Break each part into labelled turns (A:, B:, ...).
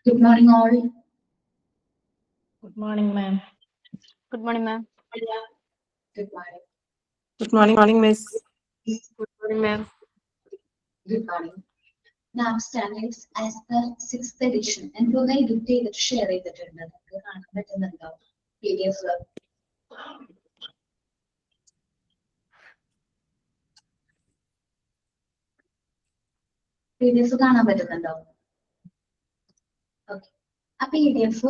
A: Good morning, all.
B: Good morning, ma'am.
C: Good morning, ma'am.
A: Good morning.
D: Good morning, miss.
C: Good morning, ma'am.
A: Good morning. Now, standards as the 6th edition. And for the detail share it PDF. PDF കാണാൻ പറ്റുന്നുണ്ടോ? Okay. ആ PDF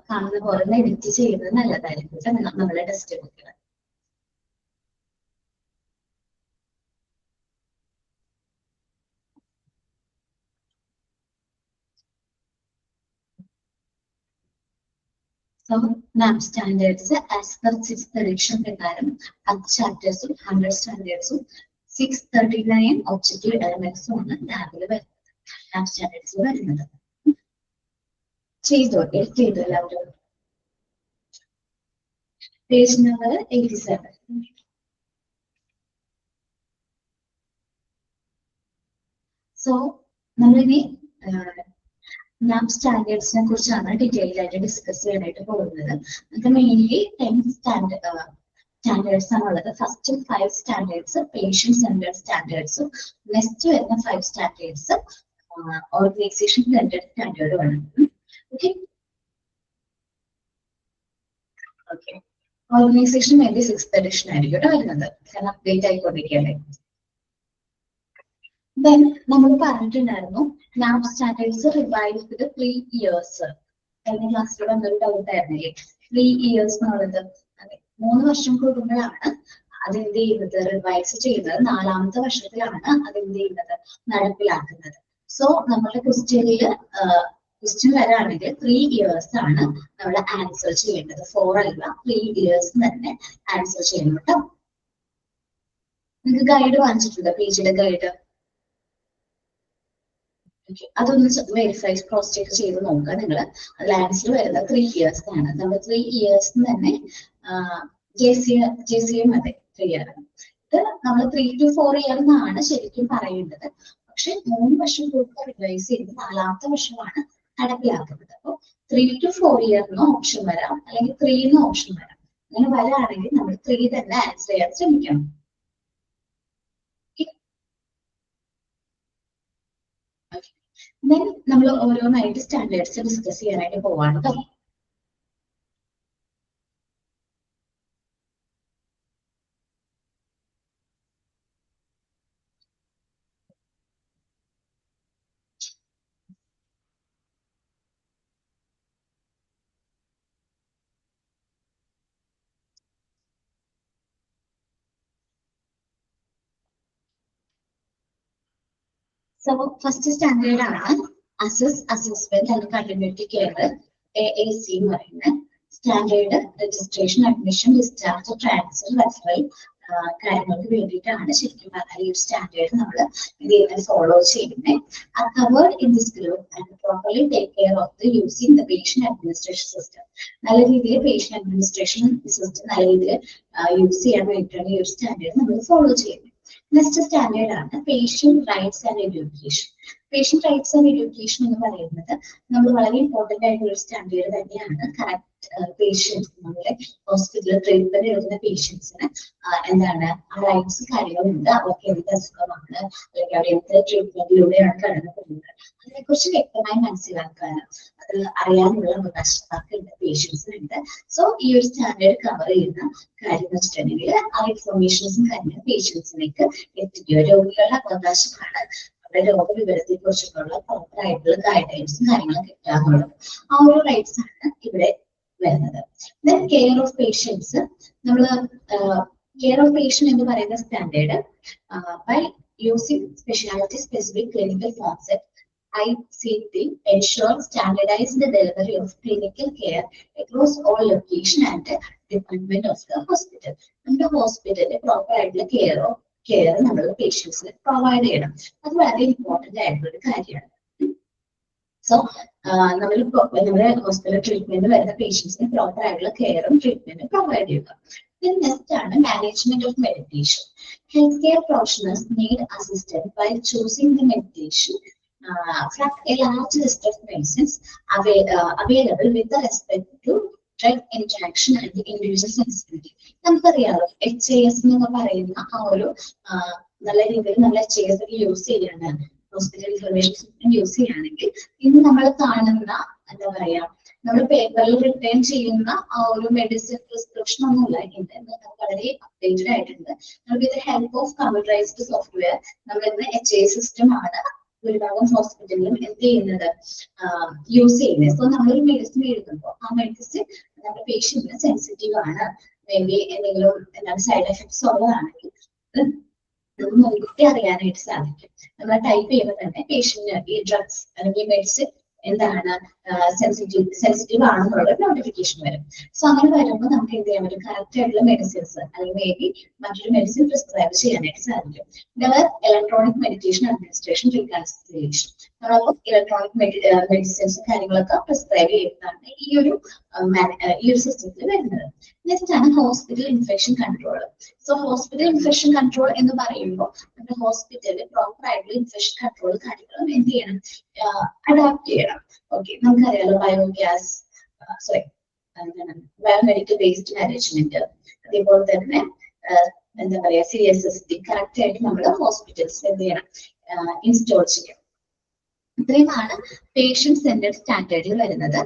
A: കാണുന്ന പോലെ edit ചെയ്യുന്നത് നല്ലതായിരിക്കും നമ്മുടെ text ബുക്കിൽ. So, NAM standards as per 6th edition പ്രകാരം 10 ചാപ്റ്റേഴ്സും 100 സ്റ്റാൻഡേർഡ്സും 639 ഒബ്ജക്റ്റീവ് എലമെന്റ്സും ആണ് ലാബിൽ വരുന്നത്. NAM സ്റ്റാൻഡേർഡ്സിൽ വരുന്നത്. ചെയ്തു എല്ലാവരും. Page number 87. സോ നമ്മളിനി NAM സ്റ്റാൻഡേർഡ്സിനെ കുറിച്ചാണ് ഡീറ്റെയിൽ ആയിട്ട് ഡിസ്കസ് ചെയ്യാനായിട്ട് പോകുന്നത്. നമുക്ക് മെയിൻലി 10 സ്റ്റാൻഡേർഡ്സ് ആണുള്ളത്. ഫസ്റ്റ് 5 സ്റ്റാൻഡേർഡ്സ് പേഷ്യന്റ് സെന്റേർഡ് സ്റ്റാൻഡേർഡ്സും നെക്സ്റ്റ് വരുന്ന 5 സ്റ്റാൻഡേർഡ്സ് ഓർഗനൈസേഷൻ സെന്റേർഡ് സ്റ്റാൻഡേർഡുമാണ്. ഓക്കെ ഓക്കെ ഓർഗനൈസേഷൻ വേണ്ടി 6th എഡിഷൻ ആയിരിക്കും കേട്ടോ വരുന്നത്. കാരണം അപ്ഡേറ്റ് ആയിക്കൊണ്ടിരിക്കുകയല്ലേ. Then നമ്മൾ പറഞ്ഞിട്ടുണ്ടായിരുന്നു NAM സ്റ്റാൻഡേർഡ്സ് റിവൈസ്ഡ് 3 years. കഴിഞ്ഞ ക്ലാസ്സിലൂടെ എന്തൊരു ഡൗട്ട് ആയിരുന്നില്ലേ? 3 years എന്നുള്ളത് 3 വർഷം കൂടുമ്പോഴാണ് അതെന്ത് ചെയ്യുന്നത്, റിവൈസ് ചെയ്യുന്നത്. 4ാമത്തെ വർഷത്തിലാണ് അതെന്ത് ചെയ്യുന്നത്, നടപ്പിലാക്കുന്നത്. സോ നമ്മുടെ ക്വസ്റ്റ്യൻ വരാണെങ്കിൽ 3 years ആണ് നമ്മൾ ആൻസർ ചെയ്യേണ്ടത്. 4 അല്ല, 3 years തന്നെ ആൻസർ ചെയ്യണം കേട്ടോ. നിങ്ങൾക്ക് ഗൈഡ് വാങ്ങിച്ചിട്ടുണ്ട്, പേജിലെ ഗൈഡ്. അതൊന്ന് വെരിഫൈ ക്രോസ് ചെക്ക് ചെയ്ത് നോക്കുക നിങ്ങൾ. ലാൻഡ്സിൽ വരുന്നത് 3 years ആണ്. നമ്മൾ 3 years തന്നെ JCM അതെ 3 year. ഇത് നമ്മൾ 3 to 4 year എന്നാണ് ശരിക്കും പറയേണ്ടത്. പക്ഷെ 3 വർഷം കൂടുതൽ റിവൈസ് ചെയ്ത് 4ാമത്തെ വർഷമാണ് നടപ്പിലാക്കുന്നത്. അപ്പോൾ 3 to 4 year എന്നോ ഓപ്ഷൻ വരാം, അല്ലെങ്കിൽ 3 എന്നോ ഓപ്ഷൻ വരാം. അങ്ങനെ വരാണെങ്കിൽ നമ്മൾ 3 തന്നെ ആൻസർ ചെയ്യാൻ ശ്രമിക്കണം. Then നമ്മൾ ഓരോന്നായിട്ട് സ്റ്റാൻഡേർഡ്സ് ഡിസ്കസ് ചെയ്യാനായിട്ട് പോവാണ് കേട്ടോ. സോ ഫസ്റ്റ് സ്റ്റാൻഡേർഡ് ആണ് assessment and continuity care, AAC എന്ന് പറയുന്നത്. Standard registration, admission, discharge, transfer, referral കാര്യങ്ങൾക്ക് വേണ്ടിയിട്ടാണ് ശരിക്കും പറഞ്ഞാൽ ഈ സ്റ്റാൻഡേർഡ് നമ്മൾ ഇത് ഫോളോ ചെയ്യുന്നത്. Covered in this group and properly take care of the using the patient administration system. നല്ല രീതിയിൽ പേഷ്യന്റ് അഡ്മിനിസ്ട്രേഷൻ സിസ്റ്റം നല്ല രീതിയിൽ യൂസ് ചെയ്യാൻ വേണ്ടിയിട്ടാണ് ഈ ഒരു സ്റ്റാൻഡേർഡ് നമ്മൾ ഫോളോ ചെയ്യുന്നത്. നെക്സ്റ്റ് സ്റ്റാൻഡേർഡ് ആണ് patient rights and education. Patient rights and education എന്ന് പറയുന്നത് നമ്മൾ വളരെ ഇമ്പോർട്ടന്റ് ആയിട്ടുള്ള ഒരു സ്റ്റാൻഡേർഡ് തന്നെയാണ്. കറക്റ്റ് പേഷ്യൻസ്, നമ്മുടെ ഹോസ്പിറ്റലിൽ ട്രീറ്റ്മെന്റ് എടുക്കുന്ന പേഷ്യൻസിന് എന്താണ് ആ റൈറ്റ്സ് കാര്യങ്ങളുണ്ട്. അവർക്ക് എന്ത് അസുഖമാണ്, അല്ലെങ്കിൽ അവർ എന്ത് ട്രീറ്റ്മെന്റിലൂടെയാണ് കടന്നു പോകുന്നത്, അതിനെക്കുറിച്ച് വ്യക്തമായി മനസ്സിലാക്കാൻ അത് അറിയാനുള്ള അവകാശമുണ്ട് പേഷ്യൻസിനുണ്ട്. സോ ഈ ഒരു സ്റ്റാൻഡേർഡ് കവർ ചെയ്യുന്ന കാര്യം എന്ന് വെച്ചിട്ടുണ്ടെങ്കിൽ ആ ഇൻഫർമേഷൻസും കാര്യങ്ങളും പേഷ്യൻസിലേക്ക് എത്തിക്കുക. രോഗികളുടെ അവകാശമാണ് അവരുടെ രോഗവിവരത്തെ കുറിച്ചിട്ടുള്ള പ്രോപ്പർ ആയിട്ടുള്ള ഗൈഡ് ലൈൻസും കാര്യങ്ങളും കിട്ടാറുള്ളത്. ആ ഒരു റൈറ്റ്സ് ആണ് ഇവിടെ വരുന്നത്. ദെൻ കെയർ ഓഫ് പേഷ്യൻസ്, നമ്മൾ കെയർ ഓഫ് പേഷ്യന്റ് എന്ന് പറയുന്ന standard by using speciality specific clinical concept ICT ensure standardized delivery of clinical care across all location and department of the hospital. നമ്മുടെ ഹോസ്പിറ്റലിൽ പ്രോപ്പർ ആയിട്ടുള്ള care നമ്മൾ പേഷ്യൻസിന് provide ചെയ്യണം. അത് വളരെ ഇമ്പോർട്ടന്റ് ആയിട്ടുള്ള ഒരു കാര്യമാണ്. സോ നമ്മുടെ ഹോസ്പിറ്റൽ ട്രീറ്റ്മെന്റ് വരുന്ന പേഷ്യൻസിന് പ്രോപ്പർ ആയിട്ടുള്ള കെയറും ട്രീറ്റ്മെന്റും പ്രൊവൈഡ് ചെയ്യുക. നെക്സ്റ്റ് ആണ് management of meditation. Healthcare professionals need assistance by choosing the meditation from a large list of medicines available with respect to drug interaction and individual sensitivity. നമുക്കറിയാലോ HAS എന്ന് പറയുന്ന ആ ഒരു നല്ല രീതിയിൽ നമ്മൾ HAS യൂസ് ചെയ്യാണ് ഹോസ്പിറ്റൽ ഇൻഫർമേഷൻ സിസ്റ്റം യൂസ് ചെയ്യുകയാണെങ്കിൽ ഇന്ന് നമ്മൾ കാണുന്ന എന്താ പറയാ നമ്മൾ പേപ്പറിൽ റിട്ടേൺ ചെയ്യുന്ന ആ ഒരു മെഡിസിൻ പ്രിസ്ക്രിപ്ഷൻ ഒന്നുമില്ല ഇന്ന് വളരെ അപ്ഡേറ്റഡ് ആയിട്ടുണ്ട്. With help of computerised software നമ്മൾ ഇന്ന് HAS സിസ്റ്റം ആണ് ഭൂരിഭാഗം ഹോസ്പിറ്റലിലും എന്ത് ചെയ്യുന്നത് യൂസ് ചെയ്യുന്നത്. സോ നമ്മളൊരു മെഡിസിൻ എഴുതുമ്പോൾ ആ മെഡിസിൻ നമ്മുടെ പേഷ്യന്റിന് സെൻസിറ്റീവ് ആണ്, മേ ബി എന്തെങ്കിലും എന്താണ് സൈഡ് എഫക്ട്സ് ഉള്ളതാണെങ്കിൽ നമുക്ക് മുൻകൂട്ടി അറിയാനായിട്ട് സാധിക്കും. നമ്മൾ ടൈപ്പ് ചെയ്യുമ്പോൾ തന്നെ പേഷ്യന്റിന് ഈ ഡ്രഗ്സ് അല്ലെങ്കിൽ മെഡിസിൻ എന്താണ് സെൻസിറ്റീവ് ആണെന്നുള്ള നോട്ടിഫിക്കേഷൻ വരും. സോ അങ്ങനെ വരുമ്പോൾ നമുക്ക് എന്ത് ചെയ്യാൻ പറ്റും, കറക്റ്റ് ആയിട്ടുള്ള മെഡിസിൻസ് അല്ലെങ്കിൽ മേ ബി മറ്റൊരു മെഡിസിൻ പ്രിസ്ക്രൈബ് ചെയ്യാനായിട്ട് സാധിക്കും. ഇലക്ട്രോണിക് മെഡിക്കേഷൻ അഡ്മിനിസ്ട്രേഷൻ റീകൺസിലിയേഷൻ നമ്മളപ്പോൾ ഇലക്ട്രോണിക് മെഡിസിൻസ് കാര്യങ്ങളൊക്കെ പ്രിസ്ക്രൈബ് ചെയ്യുന്നതാണ് ഈ ഒരു സിസ്റ്റത്തിൽ വരുന്നത്. നെക്സ്റ്റ് ആണ് hospital infection control. So hospital infection control എന്ന് പറയുമ്പോൾ നമ്മുടെ ഹോസ്പിറ്റലിൽ പ്രോപ്പർ ആയിട്ടുള്ള ഇൻഫെക്ഷൻ കൺട്രോൾ കാര്യങ്ങളും എന്ത് ചെയ്യണം, അഡാപ്റ്റ് ചെയ്യണം. ഓക്കെ, നമുക്കറിയാലോ ബയോഗ്യാസ് ബയോമെഡിക്കൽ വേസ്റ്റ് മാനേജ്മെന്റ്, അതേപോലെ തന്നെ എന്താ പറയാ CSSD കറക്റ്റ് ആയിട്ട് നമ്മുടെ ഹോസ്പിറ്റൽസ് എന്ത് ചെയ്യണം, ഇൻസ്റ്റോൾ ചെയ്യണം. ഇത്രയുമാണ് പേഷ്യന്റ് സെന്റർഡ് സ്റ്റാൻഡേർഡിൽ വരുന്നത്.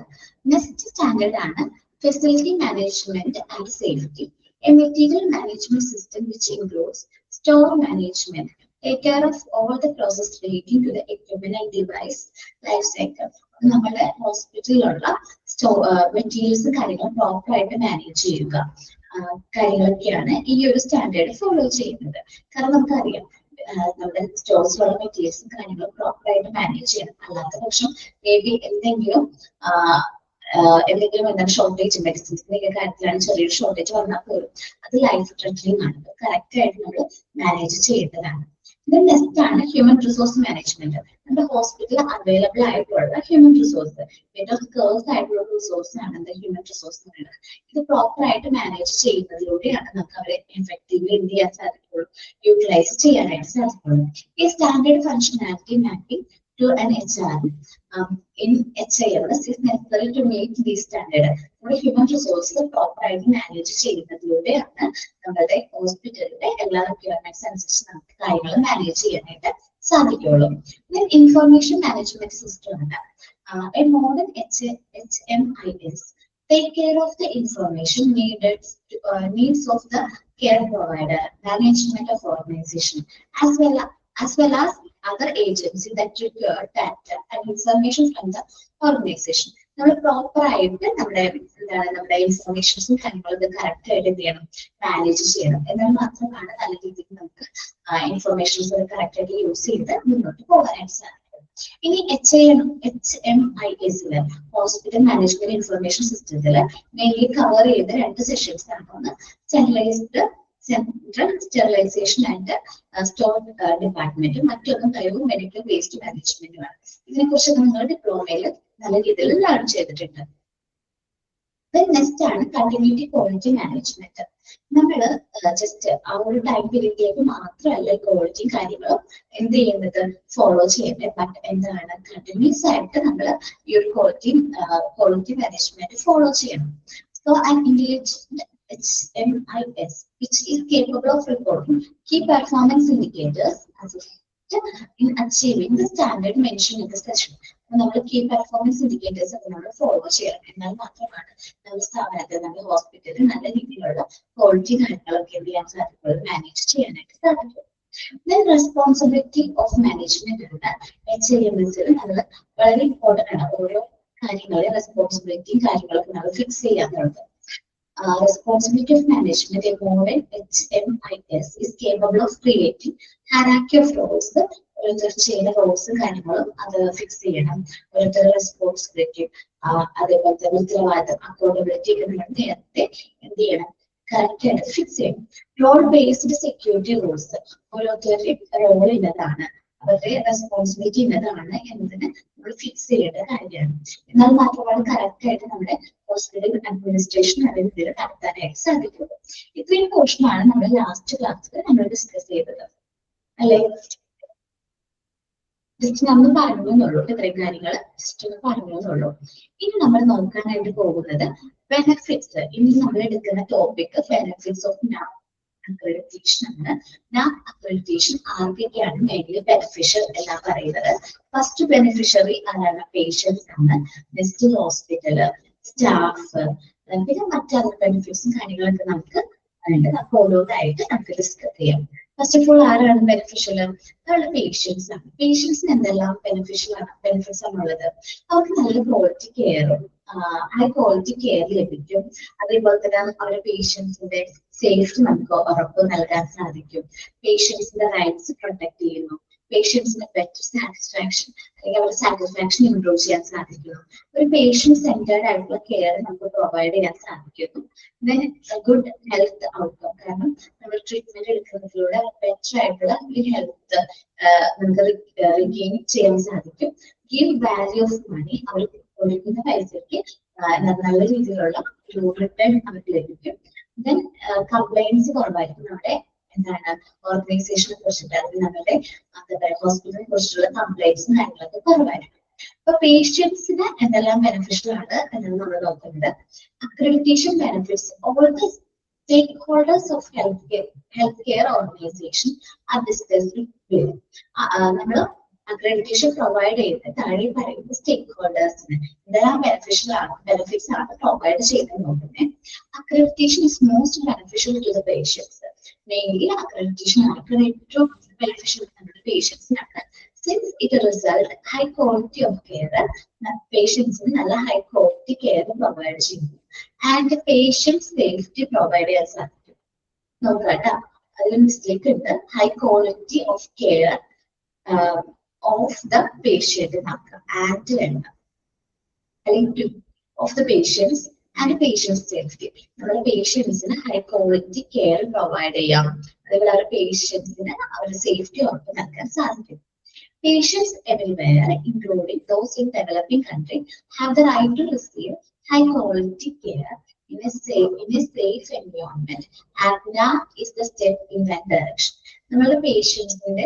A: നെക്സ്റ്റ് സ്റ്റാൻഡേർഡ് ആണ് facility management and safety. A material management system which includes store management, take care of all the process relating to the equipment and device life cycle. നമ്മുടെ ഹോസ്പിറ്റലിലുള്ള materials കാര്യങ്ങൾ proper ആയിട്ട് manage ചെയ്യുക കാര്യങ്ങളൊക്കെയാണ് ഈ ഒരു standard follow ചെയ്യുന്നത്. കാരണം നമുക്കറിയാം നമ്മുടെ സ്റ്റോഴ്സിലുള്ള മെറ്റീരിയൽസും കാര്യങ്ങളും പ്രോപ്പർ ആയിട്ട് മാനേജ് ചെയ്യണം. അല്ലാത്ത പക്ഷം മേ ബി എന്തെങ്കിലും എന്താണ് ഷോർട്ടേജ് മെഡിസിൻസിന്റെ കാര്യത്തിലാണ് ചെറിയൊരു ഷോർട്ടേജ് വന്നാൽ പോലും അത് ലൈഫ് ത്രെറ്റനിങ് ആണ്. കറക്റ്റ് ആയിട്ട് നമ്മൾ മാനേജ് ചെയ്യേണ്ടതാണ്. നെക്സ്റ്റ് ആണ് ഹ്യൂമൻ റിസോഴ്സ് മാനേജ്മെന്റ്. നമ്മുടെ ഹോസ്പിറ്റലിൽ അവൈലബിൾ ആയിട്ടുള്ള ഹ്യൂമൻ റിസോഴ്സ് ഏറ്റവും സ്കേഴ്സ് ആയിട്ടുള്ള റിസോഴ്സ് ആണ് ഹ്യൂമൻ റിസോഴ്സ് എന്ന് പറയുന്നത്. ഇത് പ്രോപ്പർ ആയിട്ട് മാനേജ് ചെയ്യുന്നതിലൂടെയാണ് നമുക്ക് അവരെ എഫക്റ്റീവ്ലി എന്ത് ചെയ്യാൻ സാധിക്കുള്ളൂ, യൂട്ടിലൈസ് ചെയ്യാനായിട്ട് സാധിക്കുള്ളൂ. ഈ standard functionality mapping to an HR in HIMS is necessary to meet these standards. നമ്മുടെ ഹ്യൂമൻ റിസോഴ്സ് പ്രോപ്പർ ആയിട്ട് മാനേജ് ചെയ്യുന്നതിലൂടെയാണ് നമ്മുടെ ഹോസ്പിറ്റലിലെ എല്ലാ റിക്വയർമെന്റ്സ് അനുസരിച്ച് നമുക്ക് കാര്യങ്ങൾ മാനേജ് ചെയ്യാനായിട്ട് സാധിക്കുള്ളൂ. ഇൻഫർമേഷൻ മാനേജ്മെന്റ് സിസ്റ്റം ഉണ്ട്. A modern HMIS take care of the information needs of the care provider, management of organization, as well as other agencies that require data and information from the organization. നമ്മൾ proper ആയിട്ട് നമ്മുടെ ഇൻഫർമേഷൻസും കാര്യങ്ങളൊക്കെ correct ആയിട്ട് എന്ത് ചെയ്യണം, manage ചെയ്യണം. എന്നാൽ മാത്രമാണ് നല്ല രീതിയിൽ നമുക്ക് ഇൻഫർമേഷൻസ് കറക്റ്റ് ആയിട്ട് യൂസ് ചെയ്ത് മുന്നോട്ട് പോകാനായിട്ട് സാധിക്കും. ഇനി HMIS ഹോസ്പിറ്റൽ മാനേജ്മെന്റ് ഇൻഫർമേഷൻ സിസ്റ്റത്തില് മെയിൻലി കവർ ചെയ്ത 2 സെഷൻസ് ആണ്. ഒന്ന് central sterilisation and store department, മറ്റൊന്ന് ബയോമെഡിക്കൽ വേസ്റ്റ് മാനേജ്മെന്റുമാണ്. ഇതിനെ കുറിച്ച് നിങ്ങൾ ഡിപ്ലോമയിൽ നല്ല രീതിയിൽ ലേൺ ചെയ്തിട്ടുണ്ട്. നെക്സ്റ്റ് ആണ് കണ്ടിന്യൂറ്റി ക്വാളിറ്റി മാനേജ്മെന്റ്. നമ്മൾ ജസ്റ്റ് ആ ഒരു ടൈം പീരീഡിലേക്ക് മാത്രമല്ല ക്വാളിറ്റി കാര്യങ്ങളും എന്ത് ചെയ്യുന്നത് ഫോളോ ചെയ്യേണ്ടത്. ബട്ട് എന്താണ് കണ്ടിന്യൂസ് ആയിട്ട് നമ്മൾ ഈ ഒരു ക്വാളിറ്റി മാനേജ്മെന്റ് ഫോളോ ചെയ്യണം. So and intelligent HMIS, which is capable of recording key performance indicators in achieving the standard mentioned in the session. നമ്മൾ കീ പെർഫോമൻസ് ഇൻഡിക്കേറ്റേഴ്സ് ഒക്കെ നമ്മൾ ഫോളോ ചെയ്യണം. എന്നാൽ മാത്രമാണ് നമ്മുടെ സ്ഥാപനത്തിൽ നമ്മുടെ ഹോസ്പിറ്റലിൽ നല്ല രീതിയിലുള്ള ക്വാളിറ്റി കാര്യങ്ങളൊക്കെ എന്ത് ചെയ്യാൻ സാധിക്കുള്ളൂ, മാനേജ് ചെയ്യാനായിട്ട് സാധിക്കും. റെസ്പോൺസിബിലിറ്റി ഓഫ് മാനേജ്മെന്റ് ഉണ്ട്. HIMS നമ്മൾ വളരെ ഇമ്പോർട്ടന്റ് ആണ്. ഓരോ കാര്യങ്ങളെ റെസ്പോൺസിബിലിറ്റിയും കാര്യങ്ങളൊക്കെ നമ്മൾ ഫിക്സ് ചെയ്യാറുണ്ട്. Responsibility of management, a modern HMIS is capable of creating hierarchy of roles. ചെയ്യുന്ന റോൾസും കാര്യങ്ങളും അത് ഫിക്സ് ചെയ്യണം. ഓരോരുത്തരുടെ റെസ്പോൺസിബിലിറ്റി, അതേപോലെ തന്നെ ഉത്തരവാദിത്തം, അക്കൗണ്ടബിലിറ്റി ഒക്കെ നമ്മൾ നേരത്തെ എന്ത് ചെയ്യണം, കറക്റ്റ് ആയിട്ട് ഫിക്സ് ചെയ്യണം. റോൾ ബേസ്ഡ് സെക്യൂരിറ്റി റൂൾസ്, ഓരോരുത്തരുടെയും റോൾ ഇന്നതാണ്, അവരുടെ റെസ്പോൺസിബിലിറ്റി ഇന്നതാണ് എന്നതിന് നമ്മൾ ഫിക്സ് ചെയ്യേണ്ട കാര്യമാണ്. എന്നാൽ മാത്രമാണ് കറക്റ്റ് ആയിട്ട് നമ്മുടെ ഹോസ്പിറ്റൽ അഡ്മിനിസ്ട്രേഷൻ അതിൽ നടത്താനായിട്ട് സാധിക്കുള്ളൂ. ഇത്രയും പോർഷനാണ് നമ്മൾ ലാസ്റ്റ് ക്ലാസ്സിൽ നമ്മൾ ഡിസ്കസ് ചെയ്തത് അല്ലെ. ജസ്റ്റ് നമ്മൾ പറഞ്ഞു എന്നുള്ളൂ. ഇത്രയും കാര്യങ്ങൾ ജസ്റ്റ് ഒന്ന് പറഞ്ഞു എന്നുള്ളൂ. ഇനി നമ്മൾ നോക്കാനായിട്ട് പോകുന്നത് ബെനിഫിറ്റ്സ്. ഇനി നമ്മൾ എടുക്കുന്ന ടോപ്പിക് ബെനിഫിറ്റ്സ് ഓഫ് നാപ് അക്രഡിറ്റേഷൻ ആണ്. നാപ് അക്രഡിറ്റേഷൻ ആർക്കൊക്കെയാണ് മെയിൻലി ബെനിഫിഷ്യൽ എല്ലാം പറയുന്നത്. ഫസ്റ്റ് ബെനിഫിഷ്യറി ആരാണ്? പേഷ്യൻസ് ആണ്. നെക്സ്റ്റ് ഹോസ്പിറ്റല്, സ്റ്റാഫ്, പിന്നെ മറ്റു ബെനിഫിറ്റ്സും കാര്യങ്ങളൊക്കെ നമുക്ക് ഓരോന്നായിട്ട് നമുക്ക് ഡിസ്കസ് ചെയ്യാം. ഫസ്റ്റ് ഓഫ് ഓൾ ആരാണ് ബെനിഫിഷ്യൽ? അവരുടെ പേഷ്യൻസ് ആണ്. പേഷ്യൻസിന് എന്തെല്ലാം ബെനിഫിറ്റ്സ് ആണുള്ളത്? അവർക്ക് നല്ല ക്വാളിറ്റി കെയറും ഹൈ ക്വാളിറ്റി കെയർ ലഭിക്കും. അതേപോലെ തന്നെ അവരുടെ പേഷ്യൻസിന്റെ സേഫ്റ്റി നമുക്ക് ഉറപ്പ് നൽകാൻ സാധിക്കും. പേഷ്യൻസിന്റെ റൈറ്റ്സ് പ്രൊട്ടക്ട് ചെയ്യുന്നു. പേഷ്യൻസിന് ബെറ്റർ സാറ്റിസ്ഫാക്ഷൻ അല്ലെങ്കിൽ അവരുടെ സാറ്റിസ്ഫാക്ഷൻ ഇംപ്രൂവ് ചെയ്യാൻ സാധിക്കുന്നു. ഒരു പേഷ്യന്റ് സെന്റേർഡ് ആയിട്ടുള്ള കെയർ നമുക്ക് പ്രൊവൈഡ് ചെയ്യാൻ സാധിക്കുന്നു. ദെൻ ഗുഡ് ഹെൽത്ത് ഔട്ട്കം, കാരണം നമ്മൾ ട്രീറ്റ്മെന്റ് എടുക്കുന്നതിലൂടെ ബെറ്റർ ആയിട്ടുള്ള ഒരു ഹെൽത്ത് നമുക്ക് റിഗെയിൻ ചെയ്യാൻ സാധിക്കും. ഗിവ് വാല്യൂ ഓഫ് മണി, അവർ കൊടുക്കുന്ന പൈസയ്ക്ക് നല്ല രീതിയിലുള്ള ഒരു റിട്ടേൺ നമുക്ക് ലഭിക്കും. ദെൻ കംപ്ലൈൻസ് കുറവായിരിക്കും. നമ്മുടെ എന്താണ് ഓർഗനൈസേഷനെ കുറിച്ചിട്ട് അല്ലെങ്കിൽ നമ്മുടെ ഹോസ്പിറ്റലിനെ കുറിച്ചുള്ള കംപ്ലൈൻസും കാര്യങ്ങളൊക്കെ കുറവായിരിക്കും. അപ്പൊ പേഷ്യൻസിന് എന്തെല്ലാം ബെനിഫിഷ്യൽ ആണ് എന്നാണ് നമ്മൾ നോക്കുന്നത്. Accreditation benefits all the stakeholders of health care organisation are discussed with. നമ്മൾ അക്രഡിറ്റേഷൻ പ്രൊവൈഡ് ചെയ്യുന്ന താഴെ പറയുന്ന സ്റ്റേക്ക് ഹോൾഡേഴ്സിന് എന്തെല്ലാം ബെനിഫിറ്റ്സ് ആണ് പ്രൊവൈഡ് ചെയ്യുന്നത് നോക്കുന്നത്. Accreditation is most beneficial to the patients. Mainly accreditation ആണ് ഏറ്റവും ബെനിഫിഷ്യൽ നമ്മുടെ പേഷ്യൻസിനാണ്. Since it result high quality of care, പേഷ്യൻസിന് നല്ല ഹൈ ക്വാളിറ്റി കെയർ പ്രൊവൈഡ് ചെയ്യുന്നു. ആൻഡ് പേഷ്യന്റ് സേഫ്റ്റി പ്രൊവൈഡ് ചെയ്യാൻ സാധിക്കും. നോക്കാട്ടോ, അതിൽ മിസ്റ്റേക്ക് ഉണ്ട്. High quality of care of the patient and of the patients and patient safety. നമ്മുടെ പേഷ്യൻസിന് ഹൈ ക്വാളിറ്റി കെയർ പ്രൊവൈഡ് ചെയ്യാം. അതേപോലെ അവരുടെ പേഷ്യൻസിന് അവരുടെ സേഫ്റ്റി ഉറപ്പ് നൽകാൻ സാധിക്കും. Patients everywhere, including those in developing countries, have the right to receive high quality care in a safe environment, and that is the step in that direction. നമ്മുടെ പേഷ്യൻസിന്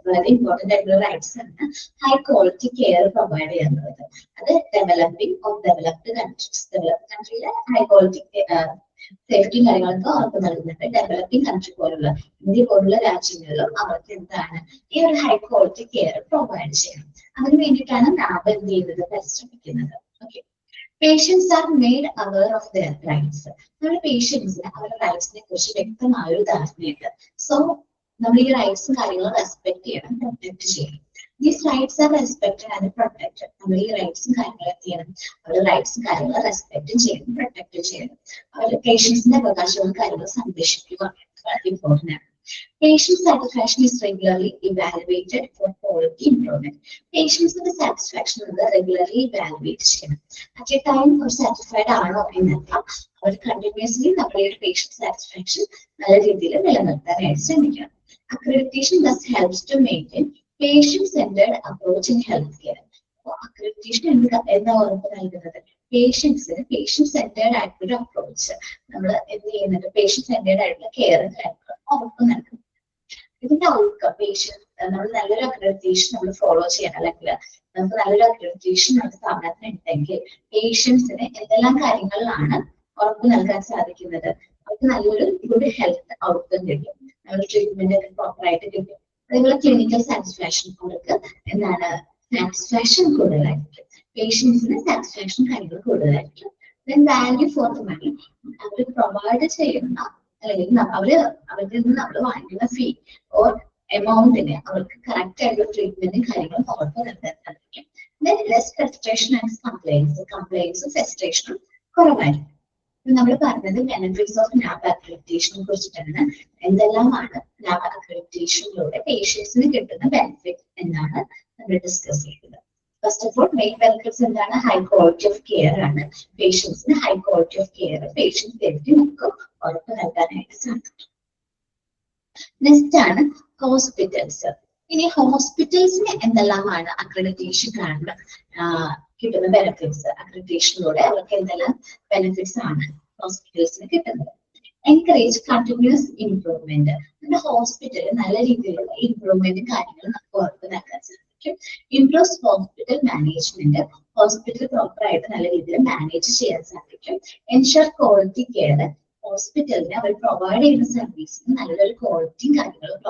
A: വളരെ ഇമ്പോർട്ടന്റ് ആയിട്ടുള്ള റൈറ്റ്സ് ആണ് ഹൈ ക്വാളിറ്റി കെയർ പ്രൊവൈഡ് ചെയ്യുന്നത്. അത് developed കൺട്രിയിലെ high quality സേഫ്റ്റിയും കാര്യങ്ങളൊക്കെ ഉറപ്പ് നൽകുന്നുണ്ട്. ഡെവലപ്പിംഗ് കൺട്രി പോലുള്ള ഇന്ത്യ പോലുള്ള രാജ്യങ്ങളിലും അവർക്ക് എന്താണ് ഈ ഒരു ഹൈ ക്വാളിറ്റി കെയർ പ്രൊവൈഡ് ചെയ്യണം. അതിന് വേണ്ടിയിട്ടാണ് നാപ് എന്ത് ചെയ്യുന്നത്, പരിശ്രമിക്കുന്നത്. Okay, patients are made aware of their rights. നമ്മുടെ പേഷ്യൻസിന് അവരുടെ റൈറ്റ്സിനെ കുറിച്ച് വ്യക്തമായ ഒരു ധാരണയുണ്ട്. സോ നമ്മൾ ഈ റൈറ്റ്സും കാര്യങ്ങളും റെസ്പെക്ട് ചെയ്യണം, പ്രൊട്ടക്ട് ചെയ്യണം. These rights R respected and protected. നമ്മൾ ഈ റൈറ്റ്സും കാര്യങ്ങളും എന്ത് ചെയ്യണം, അവരുടെ റൈറ്റ്സും കാര്യങ്ങളും റെസ്പെക്ട് ചെയ്യണം, പ്രൊട്ടക്ട് ചെയ്യണം. അവരുടെ പേഷ്യൻസിന്റെ അവകാശങ്ങളും കാര്യങ്ങളും സംരക്ഷിക്കുക വളരെ ഇമ്പോർട്ടന്റ് ആണ്. Patient satisfaction is regularly evaluated for quality improvement. Patients' satisfaction regularly evaluate ചെയ്യണം. At a time or satisfied ആണോ എന്നല്ല, അവർ കണ്ടിന്യൂസ്ലി നമ്മുടെ patient satisfaction നല്ല രീതിയിൽ നിലനിർത്താനായിട്ട് ശ്രമിക്കണം. Accreditation thus helps to maintain patient-centered approach in healthcare. Accreditation എന്താ ഉറപ്പ് നൽകുന്നത്? പേഷ്യൻസിന് പേഷ്യന്റ് സെന്റേർഡ് ആയിട്ടുള്ള അപ്രോച്ച് നമ്മൾ എന്ത് ചെയ്യുന്നുണ്ട്, പേഷ്യന്റ് സെന്റേർഡ് ആയിട്ടുള്ള കെയർ ഉറപ്പ് നൽകും. ഇതിന്റെ ഔട്ട്കം പേഷ്യന്റ് നമ്മൾ നല്ലൊരു അക്രഡിറ്റേഷൻ നമ്മൾ ഫോളോ ചെയ്യണം, അല്ലെങ്കിൽ നമുക്ക് നല്ലൊരു അക്രഡിറ്റേഷൻ നമ്മുടെ സ്ഥാപനത്തിന് ഉണ്ടെങ്കിൽ പേഷ്യൻസിന് എന്തെല്ലാം കാര്യങ്ങളിലാണ് ഉറപ്പ് നൽകാൻ സാധിക്കുന്നത്? അവർക്ക് നല്ലൊരു ഗുഡ് ഹെൽത്ത് ഔട്ട്കം കിട്ടും, നമ്മുടെ ട്രീറ്റ്മെന്റ് ഒക്കെ പ്രോപ്പർ ആയിട്ട് കിട്ടും. അതേപോലെ ക്ലിനിക്കൽ സാറ്റിസ്ഫാക്ഷൻ അവർക്ക് എന്താണ് സാറ്റിസ്ഫാക്ഷൻ കൂടുതലായിരിക്കും, പേഷ്യൻസിന് സാറ്റിസ്ഫാക്ഷൻ കാര്യങ്ങൾ കൂടുതലായിരിക്കും. Then value for the money, അവർ പ്രൊവൈഡ് ചെയ്യുന്ന അല്ലെങ്കിൽ അവരിൽ നിന്ന് നമ്മൾ വാങ്ങിക്കുന്ന ഫീ ഓർ എമൗണ്ടിന് അവർക്ക് കറക്റ്റ് ആയിട്ടുള്ള ട്രീറ്റ്മെന്റും കാര്യങ്ങളും ഉറപ്പ് നൽകാൻ സാധിക്കും. ദെൻ ലെസ് ഫ്രസ്ട്രേഷൻ ആൻഡ് കംപ്ലൈൻസും ഫ്രസ്ട്രേഷനും കുറവായിരിക്കും. നമ്മൾ പറഞ്ഞത് ബെനിഫിറ്റ്സ് ഓഫ് നാപ് അക്രഡിറ്റേഷനെ കുറിച്ചിട്ടാണ്. എന്തെല്ലാമാണ് നാപ് അക്രഡിറ്റേഷനിലൂടെ പേഷ്യൻസിന് കിട്ടുന്ന ബെനിഫിറ്റ് എന്നാണ് നമ്മൾ ഡിസ്കസ് ചെയ്യുന്നത്. First of all main benefits എന്താണ്? ഹൈ ക്വാളിറ്റി ഓഫ് കെയർ ആണ്. പേഷ്യൻസിന് high quality of care, patient safety നമുക്ക് ഉറപ്പ് നൽകാനായിട്ട് സാധിക്കും. നെക്സ്റ്റ് ആണ് ഹോസ്പിറ്റൽസ്. ഇനി ഹോസ്പിറ്റൽസിന് എന്തെല്ലാമാണ് അക്രഡിറ്റേഷൻ കാരണം കിട്ടുന്ന ബെനിഫിറ്റ്സ്? അക്രഡിറ്റേഷനിലൂടെ അവർക്ക് എന്തെല്ലാം ബെനിഫിറ്റ്സ് ആണ് ഹോസ്പിറ്റൽസിന് കിട്ടുന്നത്? Encourage continuous improvement. നമ്മുടെ ഹോസ്പിറ്റലിൽ നല്ല രീതിയിലുള്ള ഇംപ്രൂവ്മെന്റും കാര്യങ്ങളും നമുക്ക് ഉറപ്പ് നൽകാൻ സാധിക്കും. Improves hospital management. Hospital proper ആയിട്ട് നല്ല രീതിയിൽ മാനേജ് ചെയ്യാൻ സാധിക്കും. Ensure quality care. ഹോസ്പിറ്റലിന് അവർ പ്രൊവൈഡ് ചെയ്യുന്ന സർവീസിന് നല്ലൊരു ക്വാളിറ്റിയും കാര്യങ്ങളും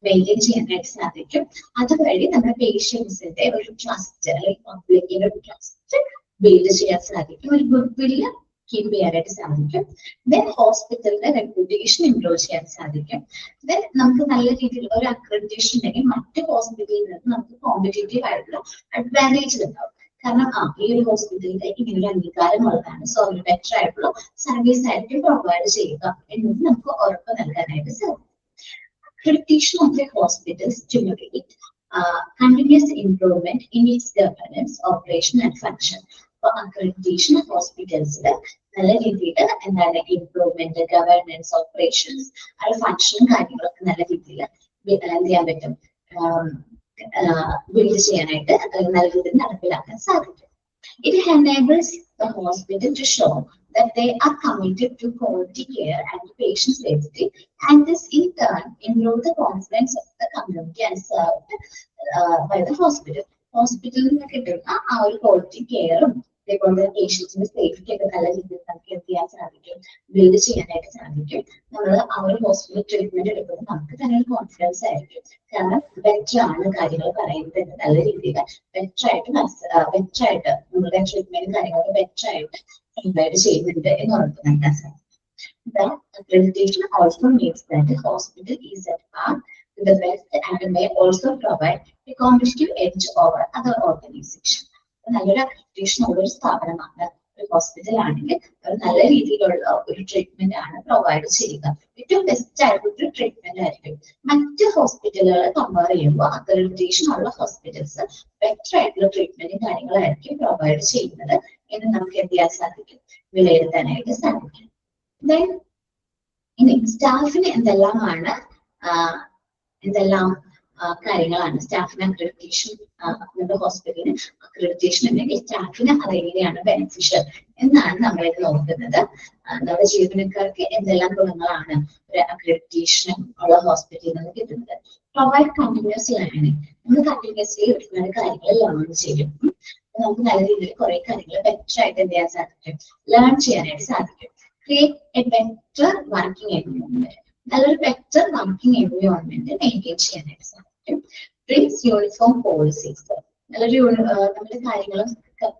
A: മെയിൻറ്റെയിൻ ചെയ്യാനായിട്ട് സാധിക്കും. അതുവഴി നമ്മുടെ പേഷ്യൻസിന്റെ ഒരു ട്രസ്റ്റ് അല്ലെങ്കിൽ പബ്ലിക്കിന്റെ ഒരു ട്രസ്റ്റ് ബിൽഡ് ചെയ്യാൻ സാധിക്കും. ഒരു ഗുഡ് വില്ല് കീപ്പ് ചെയ്യാനായിട്ട് സാധിക്കും. ദെൻ ഹോസ്പിറ്റലിന്റെ റെപ്യൂട്ടേഷൻ ഇംപ്രൂവ് ചെയ്യാൻ സാധിക്കും. ദെൻ നമുക്ക് നല്ല രീതിയിൽ ഒരു അക്രഡിറ്റേഷൻ ഉണ്ടെങ്കിൽ മറ്റ് ഹോസ്പിറ്റലിൽ നിന്ന് നമുക്ക് കോമ്പറ്റേറ്റീവ് ആയിട്ടുള്ള അഡ്വാൻറ്റേജ് ഉണ്ടാവും. കാരണം ഈ ഒരു ഹോസ്പിറ്റലിന്റെ ഇങ്ങനെ ഒരു അംഗീകാരം ഉള്ളതാണ്, സോ ഒരു ബെറ്റർ ആയിട്ടുള്ള സർവീസ് ആയിരിക്കും പ്രൊവൈഡ് ചെയ്യുക എന്നത് നമുക്ക് ഉറപ്പ് നൽകാനായിട്ട് സാധിക്കും. Accreditation of the hospital stimulate continuous improvement in its governance, operation and function. For accreditation of hospitals, നല്ല രീതിയിൽ എന്താണ് ഇംപ്രൂവ്മെന്റ്, ഗവേണൻസ്, ഓപ്പറേഷൻസ്, അത് ഫംഗ്ഷനും കാര്യങ്ങളൊക്കെ നല്ല രീതിയിൽ എന്ത് ചെയ്യാൻ പറ്റും, ബിൽഡ് ചെയ്യാനായിട്ട് നല്ല രീതിയിൽ നടപ്പിലാക്കാൻ സാധിക്കും. It enables the hospital to show that they are committed to quality care and patient safety, and this in turn improve the confidence of the community and served by the hospital. Hospital കിട്ടുന്ന ആ ഒരു quality കെയറും അതേപോലെ പേഷ്യൻസിന്റെ safety ഒക്കെ നല്ല രീതിയിൽ നമുക്ക് എന്ത് ചെയ്യാൻ സാധിക്കും, ബിൽഡ് ചെയ്യാനായിട്ട് സാധിക്കും. നമ്മൾ ആ ഒരു ഹോസ്പിറ്റൽ ട്രീറ്റ്മെന്റ് എടുക്കുമ്പോൾ നമുക്ക് തന്നെ ഒരു കോൺഫിഡൻസ് ആയിരിക്കും. കാരണം ബെറ്റർ ആണ് കാര്യങ്ങൾ പറയുന്നത്, നല്ല രീതിയിൽ ബെറ്റർ ആയിട്ട് നമ്മുടെ ട്രീറ്റ്മെന്റും കാര്യങ്ങളൊക്കെ ബെറ്റർ ആയിട്ട് പ്രൊവൈഡ് ചെയ്യുന്നുണ്ട് എന്ന് ഉറപ്പ് നൽകാൻ സാധിക്കും. The accreditation also means that the hospital is at par with the best and may also provide a competitive edge over other organizations. നല്ലൊരു അക്രഡിറ്റേഷൻ ഉള്ള ഒരു സ്ഥാപനമാണ്, ഒരു ഹോസ്പിറ്റൽ ആണെങ്കിൽ നല്ല രീതിയിലുള്ള ഒരു ട്രീറ്റ്മെന്റ് ആണ് പ്രൊവൈഡ് ചെയ്യുക. ഏറ്റവും ബെസ്റ്റ് ആയിട്ടുള്ള ട്രീറ്റ്മെന്റ് ആയിരിക്കും. മറ്റ് ഹോസ്പിറ്റലുകളെ കമ്പയർ ചെയ്യുമ്പോൾ അക്രഡിറ്റേഷൻ ഉള്ള ഹോസ്പിറ്റൽസ് ബെറ്റർ ആയിട്ടുള്ള ട്രീറ്റ്മെന്റും കാര്യങ്ങളായിരിക്കും പ്രൊവൈഡ് ചെയ്യുന്നത് എന്ന് നമുക്ക് എന്ത് ചെയ്യാൻ സാധിക്കും, വിലയിരുത്താനായിട്ട് സാധിക്കും. ദെൻ ഇനി സ്റ്റാഫിന് എന്തെല്ലാം കാര്യങ്ങളാണ് സ്റ്റാഫിന് അക്രഡിറ്റേഷൻ, നമ്മുടെ ഹോസ്പിറ്റലിന് അക്രഡിറ്റേഷൻ ഉണ്ടെങ്കിൽ സ്റ്റാഫിന് അതെങ്ങനെയാണ് ബെനിഫിഷ്യൽ എന്നാണ് നമ്മളിത് നോക്കുന്നത്. നമ്മുടെ ജീവനക്കാർക്ക് എന്തെല്ലാം ഗുണങ്ങളാണ് ഒരു അക്രഡിറ്റേഷൻ ഉള്ള ഹോസ്പിറ്റലിൽ നിന്ന് കിട്ടുന്നത്. Provide continuous learning. നമ്മൾ കണ്ടിന്യൂസ്ലി ഒരുപാട് കാര്യങ്ങൾ ലേൺ ചെയ്യും. നമുക്ക് നല്ല രീതിയിൽ കുറെ കാര്യങ്ങൾ ബെറ്റർ ആയിട്ട് എന്ത് ചെയ്യാൻ സാധിക്കും, ലേൺ ചെയ്യാനായിട്ട് സാധിക്കും. Create A better working environment. നല്ലൊരു ബെറ്റർ വർക്കിംഗ് എൻവയോൺമെന്റ് മെയിൻറ്റെയിൻ ചെയ്യാനായിട്ട് സാധിക്കും. Brings uniform policies. നല്ലൊരു നമ്മുടെ കാര്യങ്ങളും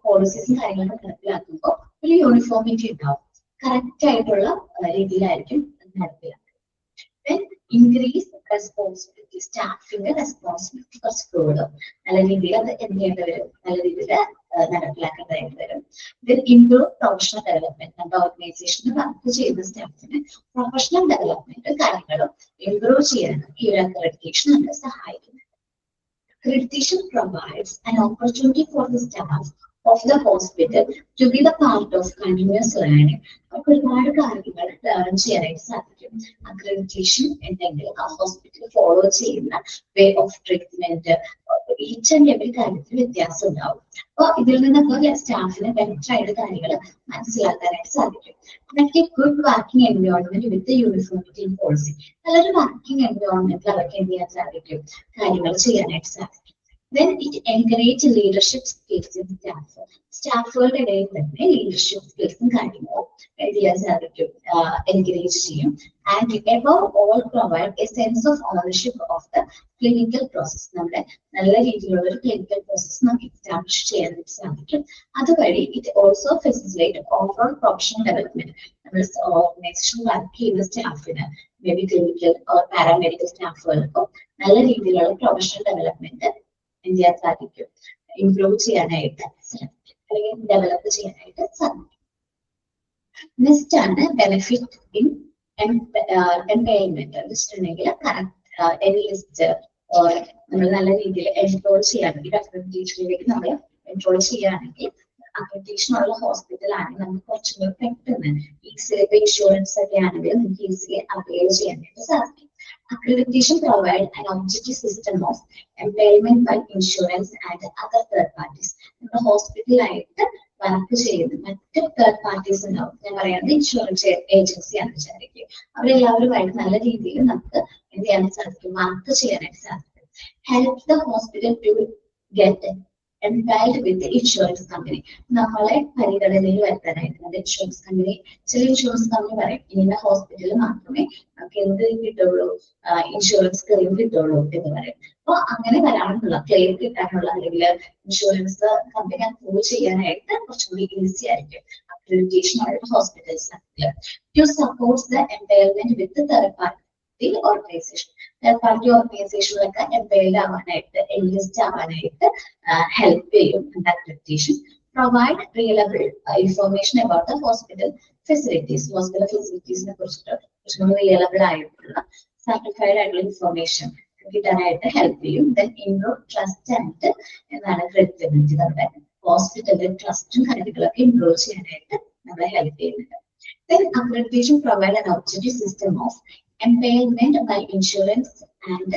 A: പോളിസീസും കാര്യങ്ങളൊക്കെ നടപ്പിലാക്കുമ്പോൾ ഒരു യൂണിഫോമിറ്റി ഉണ്ടാവും, കറക്റ്റ് ആയിട്ടുള്ള രീതിയിലായിരിക്കും നടപ്പിലാക്കുക. Increase responsibility. സ്റ്റാഫിന്റെ റെസ്പോൺസിബിലിറ്റി കുറച്ച് കൂടും. നല്ല രീതിയിൽ അത് എന്ത് ചെയ്യേണ്ടി വരും, നല്ല രീതിയിൽ നടപ്പിലാക്കേണ്ടതായിട്ട് വരും. Improve professional development. നമ്മുടെ ഓർഗനൈസേഷനിൽ വർക്ക് ചെയ്യുന്ന സ്റ്റാഫിന് പ്രൊഫഷണൽ ഡെവലപ്മെന്റ് കാര്യങ്ങളും ഇംപ്രൂവ് ചെയ്യാൻ ഈ ഒരു അക്രഡിറ്റേഷൻ നമ്മളെ സഹായിക്കുന്നു. Accreditation provides an opportunity for the staff of the hospital to be the part of continuous learning. നമുക്ക് ഒരുപാട് കാര്യങ്ങൾ ലേൺ ചെയ്യാനായിട്ട് സാധിക്കും. അക്രഡിറ്റേഷൻ ഉണ്ടെങ്കിൽ ആ ഹോസ്പിറ്റൽ ഫോളോ ചെയ്യുന്ന way of treatment each and every കാര്യത്തിൽ വ്യത്യാസം ഉണ്ടാവും. അപ്പൊ ഇതിൽ നിന്നൊക്കെ സ്റ്റാഫിന് ബെറ്റർ ആയിട്ട് കാര്യങ്ങൾ മനസ്സിലാക്കാനായിട്ട് സാധിക്കും. മറ്റേ good working environment with uniformity in policy. നല്ലൊരു വർക്കിംഗ് എൻവയോൺമെന്റിൽ അവർക്ക് എന്ത് ചെയ്യാൻ സാധിക്കും, കാര്യങ്ങൾ ചെയ്യാനായിട്ട് സാധിക്കും. Then it encourage leadership skills in staff. സ്റ്റാഫുകളുടെ ഇടയിൽ തന്നെ ലീഡർഷിപ്പ് സ്കിൽസും കാര്യങ്ങളും എന്ത് ചെയ്യാൻ സാധിക്കും, എൻകറേജ് ചെയ്യും. And above all provide A sense of ownership of the clinical process. നമ്മുടെ നല്ല രീതിയിലുള്ള ഒരു ക്ലിനിക്കൽ പ്രോസസ് നമുക്ക് എസ്റ്റാബ്ലിഷ് ചെയ്യാനായിട്ട് സാധിക്കും. അതുവഴി it also facilitate overall professional development. നമ്മൾ ഓർഗനൈസേഷൻ വർക്ക് ചെയ്യുന്ന സ്റ്റാഫിന് may be clinical or paramedical സ്റ്റാഫുകൾക്കും നല്ല രീതിയിലുള്ള പ്രൊഫഷണൽ ഡെവലപ്മെന്റ് എന്ത് ചെയ്യാൻ സാധിക്കും, ഇംപ്രൂവ് ചെയ്യാനായിട്ട് സാധിക്കും, അല്ലെങ്കിൽ ഡെവലപ്പ് ചെയ്യാനായിട്ട് സാധിക്കും. നെക്സ്റ്റ് ആണ് ബെനിഫിറ്റ് ഇൻ എംപയർമെന്റ്. വെച്ചിട്ടുണ്ടെങ്കിൽ കറക്റ്റ് ലിസ്റ്റ് നമ്മൾ നല്ല രീതിയിൽ എൻറോൾ ചെയ്യുകയാണെങ്കിൽ അക്രഡിറ്റേഷനിലേക്ക് നമ്മൾ എൻറോൾ ചെയ്യുകയാണെങ്കിൽ അക്രഡിറ്റേഷൻ ഉള്ള ഹോസ്പിറ്റൽ ആണെങ്കിൽ നമുക്ക് കുറച്ചും കൂടി പെട്ടെന്ന് ഈസിലി ഇൻഷുറൻസ് ഒക്കെ ആണെങ്കിൽ നമുക്ക് ഈസിലി അവൈൽ ചെയ്യാനായിട്ട് സാധിക്കും. Accreditation provide an objective system of employment by insurance and other third parties. നമ്മുടെ ഹോസ്പിറ്റലായിട്ട് വർക്ക് ചെയ്യുന്ന മറ്റ് തേർഡ് പാർട്ടീസ് ഉണ്ടാവും. ഞാൻ പറയുന്നത് ഇൻഷുറൻസ് ഏജൻസി ആണ് വിചാരിക്കുക. അവരെല്ലാവരുമായിട്ട് നല്ല രീതിയിൽ നമുക്ക് എന്ത് ചെയ്യാൻ സാധിക്കും, വർക്ക് ചെയ്യാനായിട്ട് സാധിക്കും. Help the hospital to get empanelled with insurance company. നമ്മളെ പരിഗണനയിൽ വരുത്താനായിട്ട് നമ്മുടെ ഇൻഷുറൻസ് കമ്പനി, ചില ഇൻഷുറൻസ് കമ്പനി പറയും ഇന്ന ഹോസ്പിറ്റലിൽ മാത്രമേ നമുക്ക് എന്ത് കിട്ടുള്ളൂ, ഇൻഷുറൻസ് ക്ലെയിം കിട്ടുള്ളൂ എന്ന് പറയും. അപ്പൊ അങ്ങനെ വരാനുള്ള ക്ലെയിം കിട്ടാനുള്ള അല്ലെങ്കിൽ ഇൻഷുറൻസ് കമ്പനി അപ്രൂവ് ചെയ്യാനായിട്ട് കുറച്ചുകൂടി ഈസി ആയിരിക്കും അക്രഡിറ്റേഷൻ ആയിട്ട് hospitals. To support the empanelment with third party organisation. Third party ഓർഗനൈസേഷനിലൊക്കെ എംപയർഡ് ആവാനായിട്ട്, എൻലിസ്റ്റ് ആവാനായിട്ട് ഹെൽപ്പ് ചെയ്യും accreditation. Provide reliable information about the hospital facilities. Hospital ഫെസിലിറ്റീസിനെ കുറിച്ചിട്ട് കുറച്ചുകൂടി റിയലബിൾ ആയിട്ടുള്ള സർട്ടിഫൈഡ് ആയിട്ടുള്ള ഇൻഫർമേഷൻ കിട്ടാനായിട്ട് ഹെൽപ്പ് ചെയ്യും. ദെൻ ഇംപ്രൂവ് ട്രസ്റ്റ് ആൻഡ് എന്താണ് ക്രെഡിബിലിറ്റി. നമ്മുടെ ഹോസ്പിറ്റലിന്റെ ട്രസ്റ്റും കാര്യങ്ങളൊക്കെ ഇംപ്രൂവ് ചെയ്യാനായിട്ട് നമ്മളെ ഹെൽപ്പ് ചെയ്യുന്നുണ്ട്. Then accreditation provide an objective system of empowerment by insurance and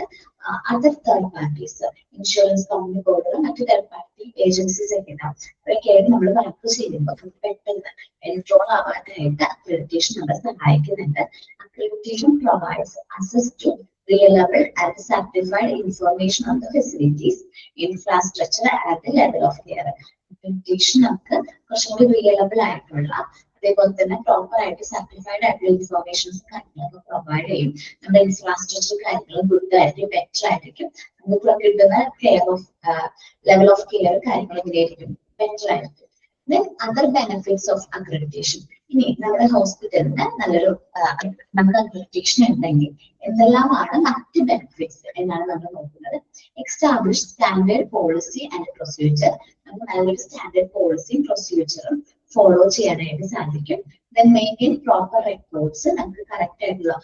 A: other third parties. Insurance company പോലുള്ള മറ്റു തേർഡ് പാർട്ടി ഏജൻസീസ് ഒക്കെ ഉണ്ടാവും. അവരൊക്കെയായിട്ട് നമ്മൾ വർക്ക് ചെയ്യുമ്പോൾ പെട്ടെന്ന് എൻറോൾ ആവാനായിട്ട് അക്രഡിറ്റേഷൻ നമ്മളെ സഹായിക്കുന്നുണ്ട്. Accreditation provides access to reliable and certified information on the facilities, infrastructure and the level of care. Accreditation നമുക്ക് കുറച്ചുകൂടി റിയലബിൾ ആയിട്ടുള്ള, അതേപോലെ തന്നെ പ്രോപ്പർ ആയിട്ട് സർട്ടിഫൈഡ് ആയിട്ടുള്ള ഇൻഫർമേഷൻസ് കാര്യങ്ങളൊക്കെ പ്രൊവൈഡ് ചെയ്യും. നമ്മുടെ ഇൻഫ്രാസ്ട്രക്ചർ കാര്യങ്ങൾ ഗുഡ് ആയിരിക്കും, ബെറ്റർ ആയിരിക്കും. നമുക്ക് കിട്ടുന്ന care of level of care കാര്യങ്ങൾ എങ്ങനെയായിരിക്കും, ബെറ്റർ ആയിരിക്കും. Then other benefits of accreditation. ഇനി നമ്മുടെ ഹോസ്പിറ്റലിന് നല്ലൊരു നമ്മുടെ അക്രഡിറ്റേഷൻ ഉണ്ടെങ്കിൽ എന്തെല്ലാമാണ് മറ്റ് ബെനിഫിറ്റ്സ് എന്നാണ് നമ്മൾ നോക്കുന്നത്. Establish standard policy and procedure. നമുക്ക് നല്ലൊരു സ്റ്റാൻഡേർഡ് പോളിസിയും പ്രൊസീജിയറും ഫോളോ ചെയ്യാനായിട്ട് സാധിക്കും. Then maintain proper records. നമുക്ക് കറക്റ്റ് ആയിട്ടുള്ള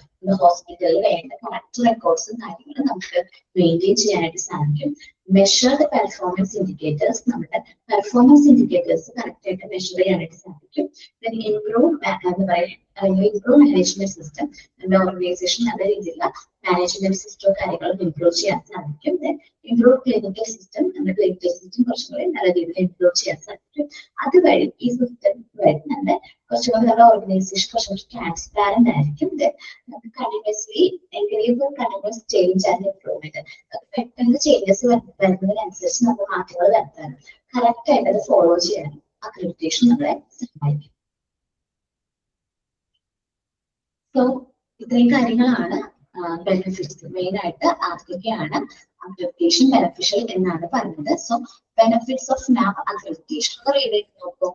A: ഹോസ്പിറ്റലിൽ വേണ്ട കറക്റ്റ് റെക്കോർഡ്സും കാര്യങ്ങളും നമുക്ക് മെയിൻറ്റെയിൻ ചെയ്യാനായിട്ട് സാധിക്കും. Measure the performance indicators. നമ്മുടെ പെർഫോമൻസ് ഇൻഡിക്കേറ്റേഴ്സ് കറക്റ്റ് ആയിട്ട് മെഷർ ചെയ്യാനായിട്ട് സാധിക്കും. ദെൻ ഇംപ്രൂവ് എന്ന് പറയുന്നത് അല്ലെങ്കിൽ ഇംപ്രൂവ് മാനേജ്മെന്റ് സിസ്റ്റം. നമ്മുടെ ഓർഗനൈസേഷൻ നല്ല രീതിയിലുള്ള മാനേജ്മെന്റ് സിസ്റ്റവും കാര്യങ്ങളും ഇംപ്രൂവ് ചെയ്യാൻ സാധിക്കും. Then improve clinical system. നമ്മുടെ ക്ലിനിക്കൽ സിസ്റ്റം കുറച്ചുകൂടി നല്ല രീതിയിൽ ഇംപ്രൂവ് ചെയ്യാൻ സാധിക്കും. അതുവഴി ഈ സിസ്റ്റം വഴി നമ്മുടെ കുറച്ചുകൂടി നമ്മുടെ ഓർഗനൈസേഷൻ കുറച്ചുകൂടി ട്രാൻസ്പാരന്റ് ആയിരിക്കും. നമുക്ക് continuously encourage continuous change and improvement. പെട്ടെന്ന് ചേഞ്ചസ് വരുന്നതിനനുസരിച്ച് നമ്മൾ മാറ്റങ്ങൾ വരുത്താനും കറക്റ്റ് ആയിട്ട് അത് ഫോളോ ചെയ്യാനും അക്രഡിറ്റേഷൻ നമ്മളെ സഹായിക്കും. സോ ഇത്രയും കാര്യങ്ങളാണ് ബെനിഫിറ്റ്സ്. മെയിൻ ആയിട്ട് ആർക്കൊക്കെയാണ് അക്രഡിറ്റേഷൻ ബെനിഫിഷ്യൽ എന്നാണ് പറഞ്ഞത്. സോ ബെനിഫിറ്റ്സ് ഓഫ് നാപ് അക്രഡിറ്റേഷൻ റീഡ് ചെയ്ത് നോക്കൂ.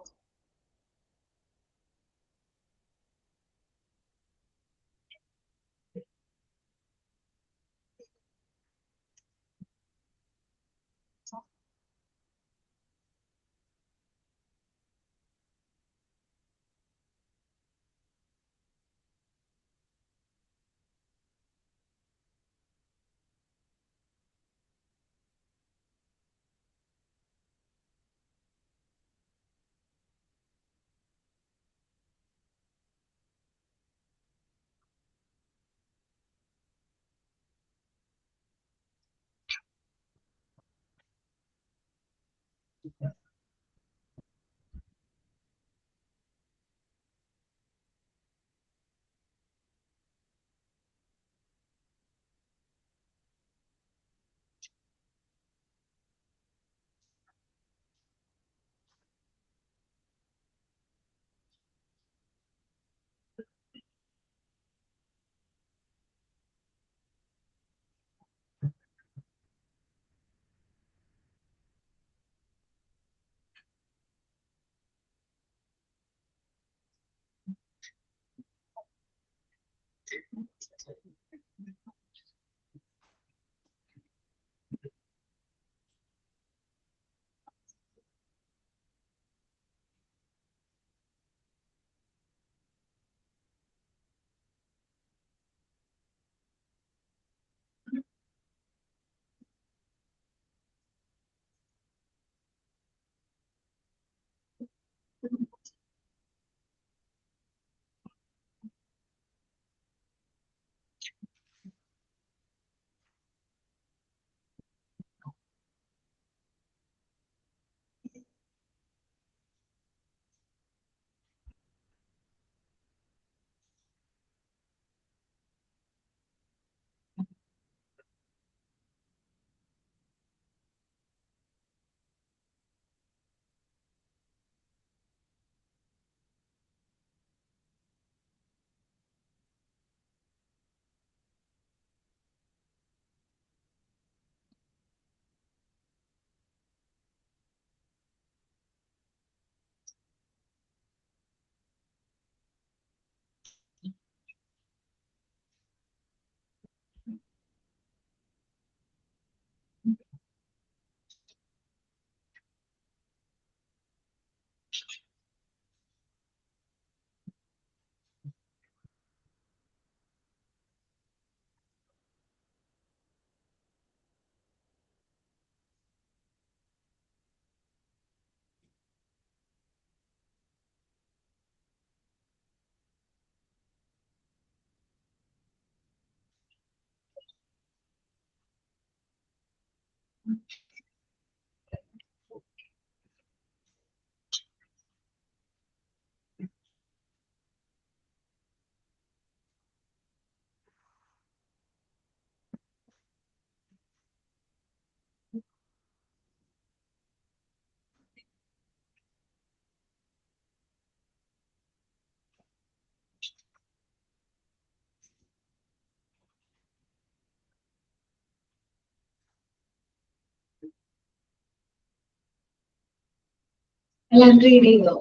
A: എല്ലാം റീഡ് ചെയ്തോ?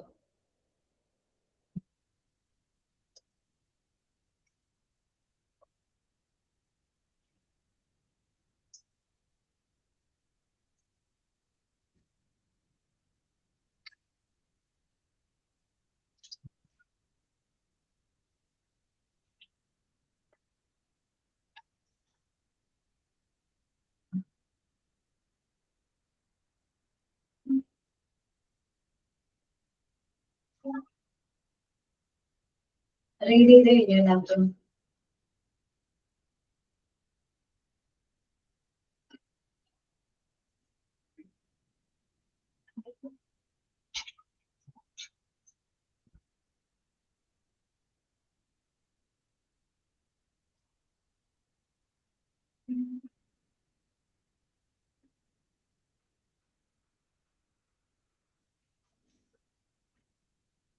A: റീഡ് ചെയ്ത് കഴിഞ്ഞു എല്ലാവർക്കും?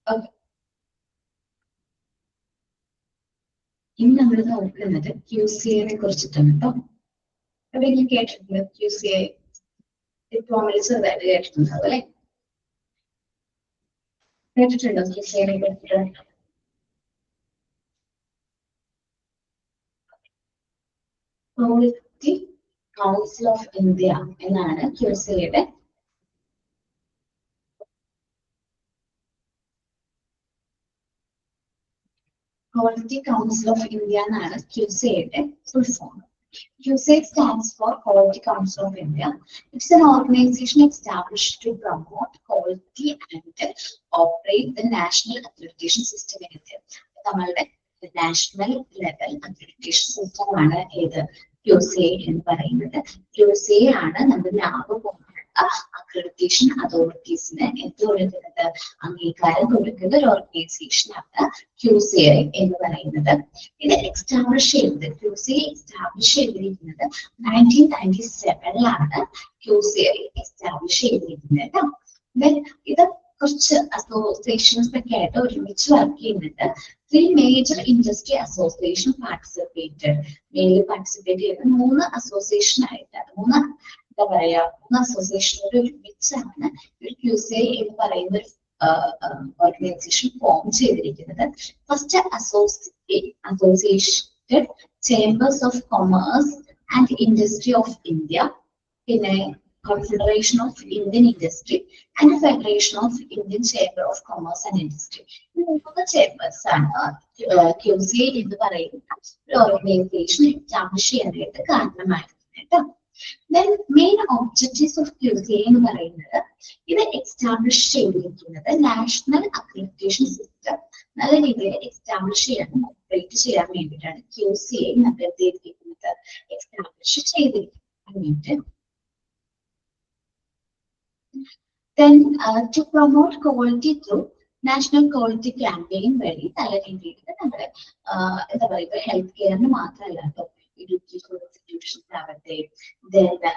A: ഓക്കെ, ഇനി നമ്മൾ നോക്കുന്നത് QCA കുറിച്ചിട്ടാണ് കേട്ടോ. എവിടെയെങ്കിലും കേട്ടിട്ടുണ്ടോ QCA? ഡിപ്ലോമയിൽ ചെറുതായിട്ട് കേട്ടിട്ടുണ്ടാവും അല്ലെ? കേട്ടിട്ടുണ്ടോ QCA കുറിച്ചിട്ട്? ക്വാളിറ്റി കൗൺസിൽ ഓഫ് ഇന്ത്യ എന്നാണ് QCA. Quality Council of India എന്നാണ് QCA full form. QCA stands for Quality Council of India. It's an organization established to promote quality and operate the national accreditation system in India. നമ്മളുടെ national level accreditation system ആണ് ഏത് QCA എന്ന് പറയുന്നത്. QCA ആണ് നമ്മുടെ ലാഭ accreditation അതോറിറ്റീസിന് എന്ത് കൊടുക്കുന്നത്, അംഗീകാരം കൊടുക്കുന്ന ഒരു ഓർഗനൈസേഷൻ ആണ് QCA എന്ന് പറയുന്നത്. ഇത് എസ്റ്റാബ്ലിഷ് ചെയ്തത് QCA എസ്റ്റാബ്ലിഷ് ചെയ്തിരിക്കുന്നത് 1997 QCA എസ്റ്റാബ്ലിഷ് ചെയ്തിരിക്കുന്നത്. ഇത് കുറച്ച് അസോസിയേഷൻസ് ഒക്കെ ആയിട്ട് ഒരുമിച്ച് വർക്ക് ചെയ്യുന്നുണ്ട്. 3 major industry association participated. Mainly participate ചെയ്യുന്ന 3 അസോസിയേഷൻ ആയിട്ട്, എന്താ പറയാ, 3 അസോസിയേഷനോട് ഒരുമിച്ചാണ് ഒരു QCA എന്ന് പറയുന്ന ഒരു ഓർഗനൈസേഷൻ ഫോം ചെയ്തിരിക്കുന്നത്. First associated chambers of commerce and industry of India, പിന്നെ Confederation of Indian Industry and Federation of Indian Chamber of Commerce and Industry. മൂന്ന് ചേംബേഴ്സ് ആണ് QCA എന്ന് പറയുന്ന ഒരു ഓർഗനൈസേഷൻ എസ്റ്റാബ്ലിഷ് ചെയ്യാനായിട്ട് കാരണമായിരുന്നു കേട്ടോ. Then main objectives of QCA എന്ന് പറയുന്നത്, ഇത് എസ്റ്റാബ്ലിഷ് ചെയ്തിരിക്കുന്നത് നാഷണൽ അക്രഡിറ്റേഷൻ സിസ്റ്റം നല്ല രീതിയിൽ എസ്റ്റാബ്ലിഷ് ചെയ്യാനും ഓപ്പറേറ്റ് ചെയ്യാൻ വേണ്ടിയിട്ടാണ് QCA നടത്തിയിരിക്കുന്നത്, എസ്റ്റാബ്ലിഷ് ചെയ്തിരിക്കുന്നത്. Then to promote quality through national quality campaign വഴി നല്ല രീതിയിൽ നമ്മുടെ എന്താ പറയുക ഹെൽത്ത് കെയറിന് മാത്രമല്ല കേട്ടോ, എഡ്യൂക്കേഷൻ ഇൻസ്റ്റിറ്റ്യൂഷൻസ് ആവട്ടെ,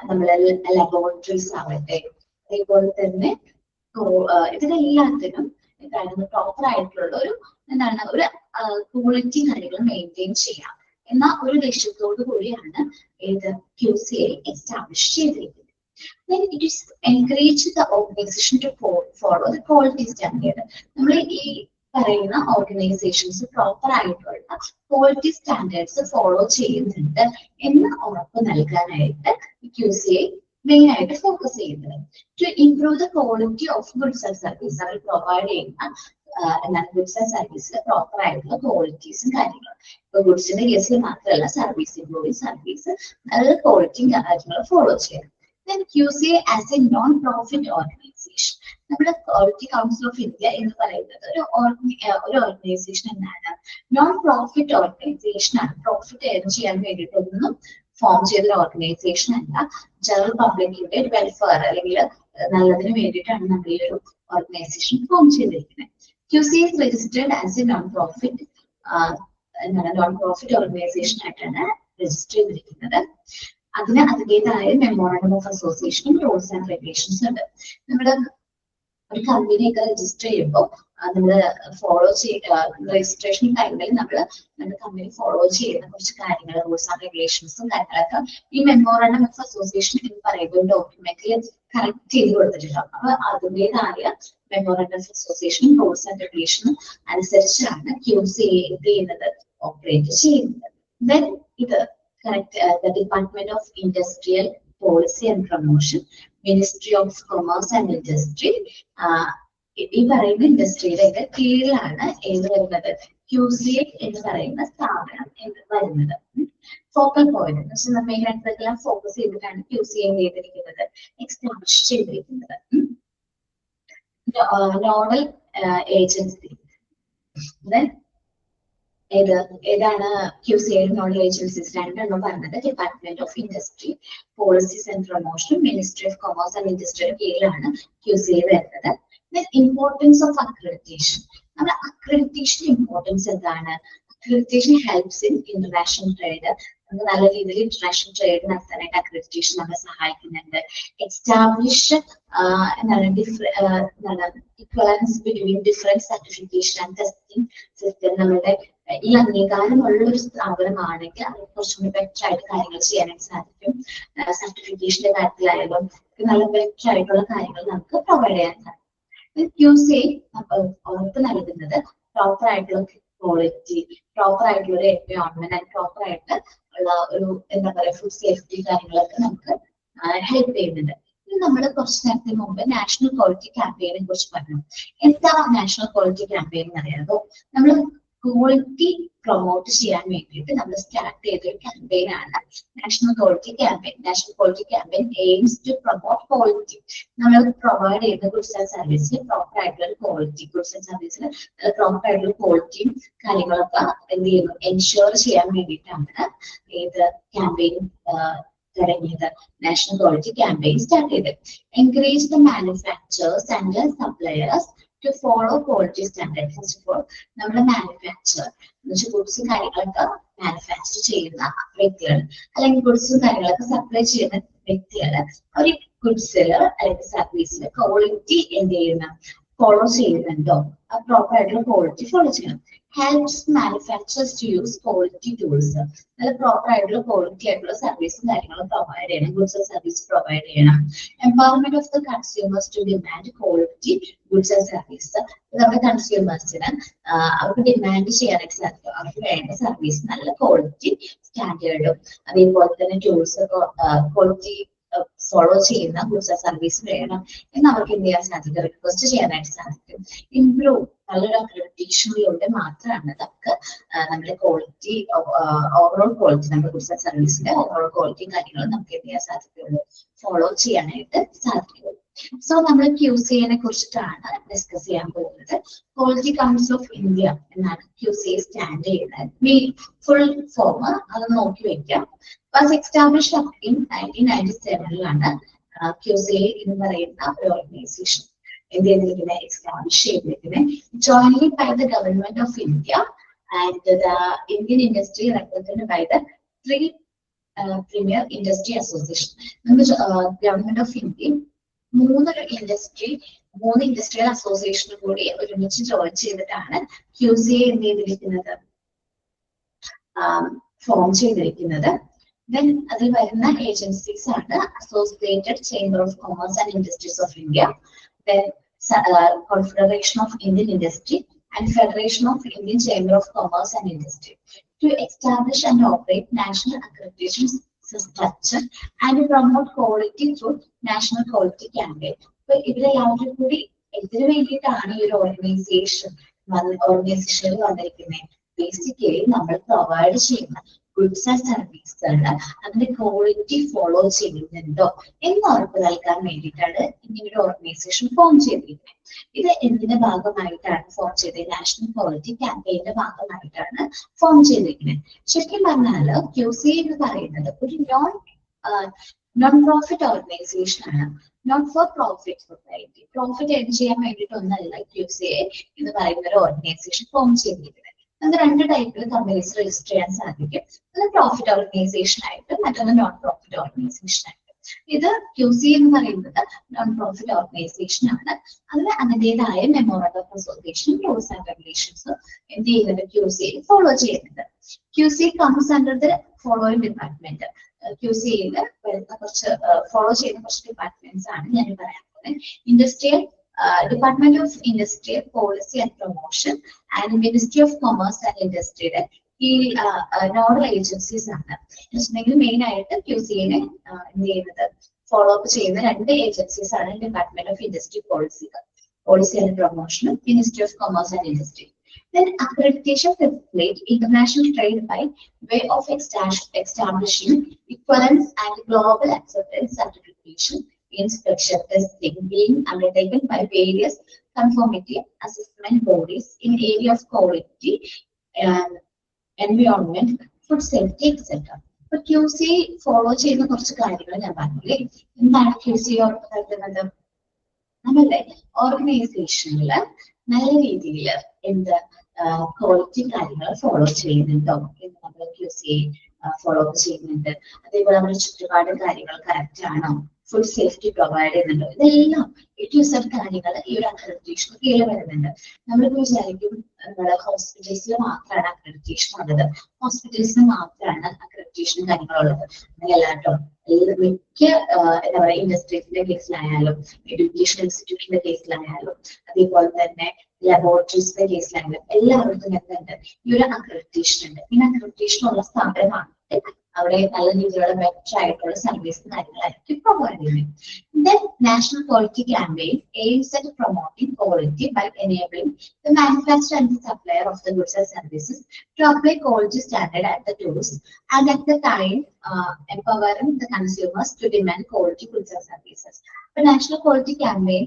A: നമ്മളെ ലബോറട്ടറീസ് ആവട്ടെ, അതേപോലെ തന്നെ ഇതിനെല്ലാത്തിനും എന്താണ് പ്രോപ്പർ ആയിട്ടുള്ള ഒരു എന്താണ് ഒരു ക്വാളിറ്റി കാര്യങ്ങൾ മെയിൻറ്റെയിൻ ചെയ്യാം എന്ന ഒരു ലക്ഷ്യത്തോടു കൂടിയാണ് ഏത് QCA എസ്റ്റാബ്ലിഷ് ചെയ്തിരിക്കുന്നത്. Then it is encourage the organization to follow the quality standard. നമ്മൾ ഈ പറയുന്ന ഓർഗനൈസേഷൻസ് പ്രോപ്പർ ആയിട്ടുള്ള ക്വാളിറ്റി സ്റ്റാൻഡേർഡ്സ് ഫോളോ ചെയ്യുന്നുണ്ട് എന്ന് ഉറപ്പ് നൽകാനായിട്ട് QCA മെയിൻ ആയിട്ട് ഫോക്കസ് ചെയ്യുന്നത്. To improve the quality of goods and service, അവർ പ്രൊവൈഡ് ചെയ്യുന്ന എന്താണ് ഗുഡ്സ് ആൻഡ് സർവീസിലെ പ്രോപ്പർ ആയിട്ടുള്ള ക്വാളിറ്റീസും കാര്യങ്ങളും. ഇപ്പൊ ഗുഡ്സിന്റെ കേസിൽ മാത്രമല്ല, സർവീസിന്റെ സർവീസ് അത് ക്വാളിറ്റിയും കാര്യങ്ങളും ഫോളോ ചെയ്യണം. Then QCA as a non-profit organization. നമ്മുടെ ക്വാളിറ്റി കൗൺസിൽ ഓഫ് ഇന്ത്യ എന്ന് പറയുന്നത് ഒരു ഓർഗനൈസേഷൻ എന്നാണ്, നോൺ പ്രോഫിറ്റ് ഓർഗനൈസേഷൻ ആണ്. പ്രോഫിറ്റ് ഏൺ ചെയ്യാൻ വേണ്ടിയിട്ടൊന്നും ഫോം ചെയ്തൊരു ഓർഗനൈസേഷൻ അല്ല, ജനറൽ പബ്ലിക്കിന്റെ വെൽഫെയർ അല്ലെങ്കിൽ നല്ലതിന് വേണ്ടിയിട്ടാണ് നമ്മൾ ഈ ഒരു ഓർഗനൈസേഷൻ ഫോം ചെയ്തിരിക്കുന്നത്. QC is registered as a non-profit organisation ആയിട്ടാണ് രജിസ്റ്റർ ചെയ്തിരിക്കുന്നത്. അതിന് അതിൻ്റെതായ മെമ്മോറാണ്ടം ഓഫ് അസോസിയേഷനും റൂൾസ് ആൻഡ് റെഗുലേഷൻസ് ഉണ്ട്. നമ്മുടെ ഒരു കമ്പനിയൊക്കെ രജിസ്റ്റർ ചെയ്യുമ്പോൾ നമ്മൾ ഫോളോ രജിസ്ട്രേഷൻ ടൈമിൽ നമ്മുടെ കമ്പനി ഫോളോ ചെയ്യുന്ന കുറച്ച് കാര്യങ്ങൾ, റൂൾസ് ആൻഡ് റെഗുലേഷൻസും കാര്യങ്ങളൊക്കെ ഈ മെമ്മോറാണ്ടം ഓഫ് അസോസിയേഷൻ എന്ന് പറയുന്ന ഡോക്യുമെന്റിൽ കറക്റ്റ് ചെയ്ത് കൊടുത്തിട്ടുണ്ടാവും. അപ്പൊ അതിൻ്റെതായ മെമ്മോറാണ്ടം ഓഫ് അസോസിയേഷനും റൂൾസ് ആൻഡ് റെഗുലേഷനും അനുസരിച്ചാണ് QC എന്ത് ചെയ്യുന്നത്, ഓപ്പറേറ്റ് ചെയ്യുന്നത്. ദെൻ ഇത് the Department of Industrial Policy and Promotion, Ministry of Commerce and Industry, ഈ പറയുന്ന ഇൻഡസ്ട്രിയുടെ കീഴിലാണ് ഏത് വരുന്നത്, QC എന്ന് പറയുന്ന സ്ഥാപനം വരുന്നത്. ഫോക്കൽ പോയിന്റ് എന്ന് വെച്ചാൽ മെയിൻ ആയിട്ടെല്ലാം ഫോക്കസ് ചെയ്തിട്ടാണ് QC ചെയ്തിരിക്കുന്നത്, എക്സ്റ്റാബ്ലിഷ് ചെയ്തിരിക്കുന്നത്. നോഡൽ ഏജൻസി ഏതാണ് QC നോഡൽ ഏജൻസീസ്? രണ്ടെണ്ണം പറഞ്ഞത് department of industry policies and promotion, ministry of commerce and ഇൻഡസ്ട്രിയുടെ കീഴിലാണ് QC വരുന്നത്. Importance of accreditation. നമ്മുടെ അക്രഡിറ്റേഷൻ ഇമ്പോർട്ടൻസ് എന്താണ്? Accreditation helps in international trade. നമുക്ക് നല്ല രീതിയിൽ ഇന്റർനാഷണൽ ട്രേഡ് നടത്താനായിട്ട് അക്രഡിറ്റേഷൻ നമ്മളെ സഹായിക്കുന്നുണ്ട്. Establish equivalence between different certification and testing system. നമ്മുടെ ഈ അംഗീകാരമുള്ള ഒരു സ്ഥാപനമാണെങ്കിൽ അത് കുറച്ചുകൂടി ബെറ്റർ ആയിട്ട് കാര്യങ്ങൾ ചെയ്യാനായിട്ട് സാധിക്കും. സർട്ടിഫിക്കേഷന്റെ കാര്യത്തിലായാലും നല്ല ബെറ്റർ ആയിട്ടുള്ള കാര്യങ്ങൾ നമുക്ക് പ്രൊവൈഡ് ചെയ്യാൻ സാധിക്കും. QC ഉറപ്പ് നൽകുന്നത് പ്രോപ്പർ ആയിട്ടുള്ള ക്വാളിറ്റി, പ്രോപ്പർ ആയിട്ടുള്ള ഒരു എൻവയോൺമെന്റ് ആൻഡ് പ്രോപ്പർ ആയിട്ട് ഉള്ള ഒരു എന്താ പറയുക ഫുഡ് സേഫ്റ്റി കാര്യങ്ങളൊക്കെ നമുക്ക് ഹെൽപ്പ് ചെയ്യുന്നുണ്ട്. ഇനി നമ്മൾ കുറച്ച് നേരത്തെ മുമ്പ് നാഷണൽ ക്വാളിറ്റി ക്യാമ്പയിനെ കുറിച്ച് പറഞ്ഞു. എന്താ നാഷണൽ ക്വാളിറ്റി ക്യാമ്പയിൻ എന്ന് അറിയാമോ? നമ്മൾ ക്വാളിറ്റി പ്രൊമോട്ട് ചെയ്യാൻ വേണ്ടിയിട്ട് നമ്മൾ സ്റ്റാർട്ട് ചെയ്തൊരു ക്യാമ്പയിൻ ആണ് national quality campaign. National quality campaign aims to promote quality. നമ്മൾ പ്രൊവൈഡ് ചെയ്യുന്ന ഗുഡ്സ് ആൻഡ് സർവീസിൽ പ്രോപ്പർ ആയിട്ടുള്ള ക്വാളിറ്റി, ഗുഡ്സ് ആൻഡ് സർവീസിൽ പ്രോപ്പർ ആയിട്ടുള്ള ക്വാളിറ്റിയും കാര്യങ്ങളൊക്കെ എന്ത് ചെയ്യുന്നു, എൻഷുർ ചെയ്യാൻ വേണ്ടിയിട്ടാണ് ഏത് ക്യാമ്പയിൻ തുടങ്ങിയത്, നാഷണൽ ക്വാളിറ്റി ക്യാമ്പയിൻ സ്റ്റാർട്ട് ചെയ്തത്. Encourage the manufacturers and suppliers to follow quality standard. First of all, നമ്മുടെ മാനുഫാക്ചർ ഗുഡ്സും കാര്യങ്ങളൊക്കെ മാനുഫാക്ചർ ചെയ്യുന്ന വ്യക്തികൾ അല്ലെങ്കിൽ ഗുഡ്സും കാര്യങ്ങളൊക്കെ സപ്ലൈ ചെയ്യുന്ന വ്യക്തികൾ ഒരു ഗുഡ്സിൽ അല്ലെങ്കിൽ സർവീസിൽ ക്വാളിറ്റി എന്ത് ചെയ്യുന്ന ഫോളോ ചെയ്യുന്നുണ്ടോ, ആ പ്രോപ്പർ ആയിട്ടുള്ള ക്വാളിറ്റി ഫോളോ ചെയ്യണം. Helps manufacturers to use quality tools. നല്ല പ്രോപ്പർ ആയിട്ടുള്ള ക്വാളിറ്റി ആയിട്ടുള്ള സർവീസും കാര്യങ്ങളും പ്രൊവൈഡ് ചെയ്യണം, ഗുഡ്സ് ആൻഡ് സർവീസ് പ്രൊവൈഡ് ചെയ്യണം. Empowerment of the consumers to demand quality goods and service. നമ്മുടെ കൺസ്യൂമേഴ്സിന് അവർക്ക് ഡിമാൻഡ് ചെയ്യാനായിട്ട് സാധിക്കും. അവർക്ക് വേണ്ട സർവീസ് നല്ല ക്വാളിറ്റി സ്റ്റാൻഡേർഡും അതേപോലെ തന്നെ ടൂൾസ് ക്വാളിറ്റി ഫോളോ ചെയ്യുന്ന ഗുഡ്സ് ആൻഡ് സർവീസ് വേണം എന്ന് അവർക്ക് എന്ത് ചെയ്യാൻ സാധിക്കും, റിക്വസ്റ്റ് ചെയ്യാനായിട്ട് സാധിക്കും. ഇംപ്രൂവ് നല്ലൊരു അക്രഡിറ്റേഷനിലൂടെ മാത്രമാണ് നമുക്ക് നമ്മുടെ ക്വാളിറ്റി ഓവറോൾ ക്വാളിറ്റി നമ്മുടെ ഗുഡ്സ് ആൻഡ് സർവീസിന്റെ ഓവറോൾ ക്വാളിറ്റിയും കാര്യങ്ങളും നമുക്ക് എന്ത് ചെയ്യാൻ സാധിക്കുള്ളൂ, ഫോളോ ചെയ്യാനായിട്ട് സാധിക്കുള്ളൂ. സോ നമ്മൾ QCനെ കുറിച്ചിട്ടാണ് ഡിസ്കസ് ചെയ്യാൻ പോകുന്നത്. ക്വാളിറ്റി കൗൺസിൽ ഓഫ് ഇന്ത്യ എന്നാണ് QC സ്റ്റാൻഡ് ചെയ്യുന്നത്. ഫുൾ ഫോം അത് നോക്കി വെക്കാം. വാസ് എസ്റ്റാബ്ലിഷ്ഡ് ഇൻ 1997 QC എന്ന് പറയുന്ന ഒരു ഓർഗനൈസേഷൻ എന്ത് ചെയ്തിരിക്കുന്നത്, എസ്റ്റാബ്ലിഷ് ചെയ്തിരിക്കുന്നത്. Jointly by the government of India and the Indian industry represented by the 3 premier industry association. നമ്മൾ ഗവൺമെന്റ് ഓഫ് ഇന്ത്യ മൂന്ന് ഇൻഡസ്ട്രിയൽ അസോസിയേഷനും കൂടി ഒരുമിച്ച് ജോയിൻ ചെയ്തിട്ടാണ് QC എന്ത് ചെയ്തിരിക്കുന്നത്, ഫോം ചെയ്തിരിക്കുന്നത്. ദെൻ അതിൽ വരുന്ന ഏജൻസീസ് ആണ് associated chamber of commerce and industries of India, then confederation of Indian industry and federation of Indian chamber of commerce and industry to establish and operate national accreditation structure and promote quality through national quality campaign. അപ്പൊ ഇവരെല്ലാവരും കൂടി എന്തിനു വേണ്ടിയിട്ടാണ് ഈ ഒരു ഓർഗനൈസേഷനിൽ വന്നിരിക്കുന്നത്? Basically നമ്മൾ പ്രൊവൈഡ് ചെയ്യുന്ന ഗുഡ്സ് ആൻഡ് സർവീസുകൾ അതിന്റെ ക്വാളിറ്റി ഫോളോ ചെയ്യുന്നുണ്ടോ എന്ന് ഉറപ്പ് നൽകാൻ വേണ്ടിയിട്ടാണ് ഇങ്ങനൊരു ഓർഗനൈസേഷൻ ഫോം ചെയ്തിരിക്കുന്നത്. ഇത് എന്തിന്റെ ഭാഗമായിട്ടാണ് ഫോം ചെയ്തത്? നാഷണൽ ക്വാളിറ്റി ക്യാമ്പയിന്റെ ഭാഗമായിട്ടാണ് ഫോം ചെയ്തിരിക്കുന്നത്. ശരിക്കും പറഞ്ഞാൽ QC എന്ന് പറയുന്നത് ഒരു നോൺ പ്രോഫിറ്റ് ഓർഗനൈസേഷൻ ആണ്. Not for profit society. Profit earn ചെയ്യാൻ വേണ്ടിയിട്ടൊന്നല്ല QC എന്ന് പറയുന്ന ഒരു ഓർഗനൈസേഷൻ ഫോം ചെയ്തിരിക്കുന്നത്. അത് രണ്ട് ടൈപ്പിൽ കമ്പനീസ് രജിസ്റ്റർ ചെയ്യാൻ സാധിക്കും. ഒന്ന് പ്രോഫിറ്റ് ഓർഗനൈസേഷൻ ആയിട്ട്, മറ്റൊന്ന് നോൺ പ്രോഫിറ്റ് ഓർഗനൈസേഷൻ ആയിട്ട്. ഇത് QC എന്ന് പറയുന്നത് നോൺ പ്രോഫിറ്റ് ഓർഗനൈസേഷൻ ആണ്. അതിന് അതിൻ്റെതായ memorandum of association rules and regulations എന്ത് ചെയ്യുന്നത്? QC ഫോളോ ചെയ്യുന്നത്. QC comes under the following department. QCയിൽ വരുന്ന കുറച്ച് ഫോളോ ചെയ്യുന്ന കുറച്ച് ഡിപ്പാർട്ട്മെന്റ്സ് ആണ് ഞാൻ പറയാൻ പോകുന്നത്. Department of industrial policy and promotion and ministry of commerce and ഇൻഡസ്ട്രിയുടെ ഈ നോഡൽ ഏജൻസീസ് ആണ്. വെച്ചിട്ടുണ്ടെങ്കിൽ മെയിൻ ആയിട്ട് QCനെ എന്ത് ചെയ്യുന്നത്, ഫോളോ അപ്പ് ചെയ്യുന്ന രണ്ട് ഏജൻസീസ് ആണ് department of industry policy and പ്രൊമോഷനും ministry of commerce and industry. Then accreditation facilitate international trade by way of establishing equivalence and global acceptance certification, inspection testing being undertaken by various conformity assessment bodies in area of quality and environment, food safety, etc. But QC follow ചെയ്യുന്ന കുറച്ച് കാര്യങ്ങൾ ഞാൻ പറഞ്ഞില്ലേ. എന്താണ് QC ഉറപ്പുവരുത്തുന്നത്? നമ്മളുടെ ഓർഗനൈസേഷനിൽ നല്ല രീതിയിൽ എന്ത് ക്വാളിറ്റി കാര്യങ്ങൾ ഫോളോ ചെയ്യുന്നുണ്ടോ എന്ന് നമ്മൾ QC ഫോളോ അപ്പ് ചെയ്യുന്നുണ്ട്. അതേപോലെ നമ്മുടെ ചുറ്റുപാട് കാര്യങ്ങൾ കറക്റ്റ് ആണോ, ഫുഡ് സേഫ്റ്റി പ്രൊവൈഡ് ചെയ്യുന്നുണ്ടോ, ഇതെല്ലാം കാര്യങ്ങൾ ഈ ഒരു അക്രഡിറ്റേഷൻ കീഴിൽ വരുന്നുണ്ട്. നമ്മളിപ്പോ വിചാരിക്കും നമ്മുടെ ഹോസ്പിറ്റൽസിൽ മാത്രമാണ് അക്രഡിറ്റേഷൻ ഉള്ളത്, ഹോസ്പിറ്റൽസിന് മാത്രമാണ് അക്രഡിറ്റേഷൻ കാര്യങ്ങളുള്ളത്. അങ്ങനെയല്ലാട്ടോ. മിക്ക എന്താ പറയുക, ഇൻഡസ്ട്രീസിന്റെ കേസിലായാലും എഡ്യൂക്കേഷൻ ഇൻസ്റ്റിറ്റ്യൂട്ടിന്റെ കേസിലായാലും അതേപോലെ തന്നെ ലബോറട്ടറീസിന്റെ കേസിലായാലും എല്ലാവർക്കും എന്തുണ്ട്, ഈ ഒരു അക്രഡിറ്റേഷൻ ഉണ്ട്. ഈ അക്രഡിറ്റേഷൻ ഉള്ള സ്ഥാപനമാണ് അവിടെ നല്ല രീതിയിലുള്ള ബെറ്റർ ആയിട്ടുള്ള സർവീസ് കാര്യങ്ങളായിരിക്കും പ്രൊവൈഡ് ചെയ്യുന്നത്. Then national quality campaign aims at promoting quality by enabling the manufacturer and the supplier of the goods and services to apply quality standard at the tools and at the time empowering the consumers to demand quality goods and services. The national quality campaign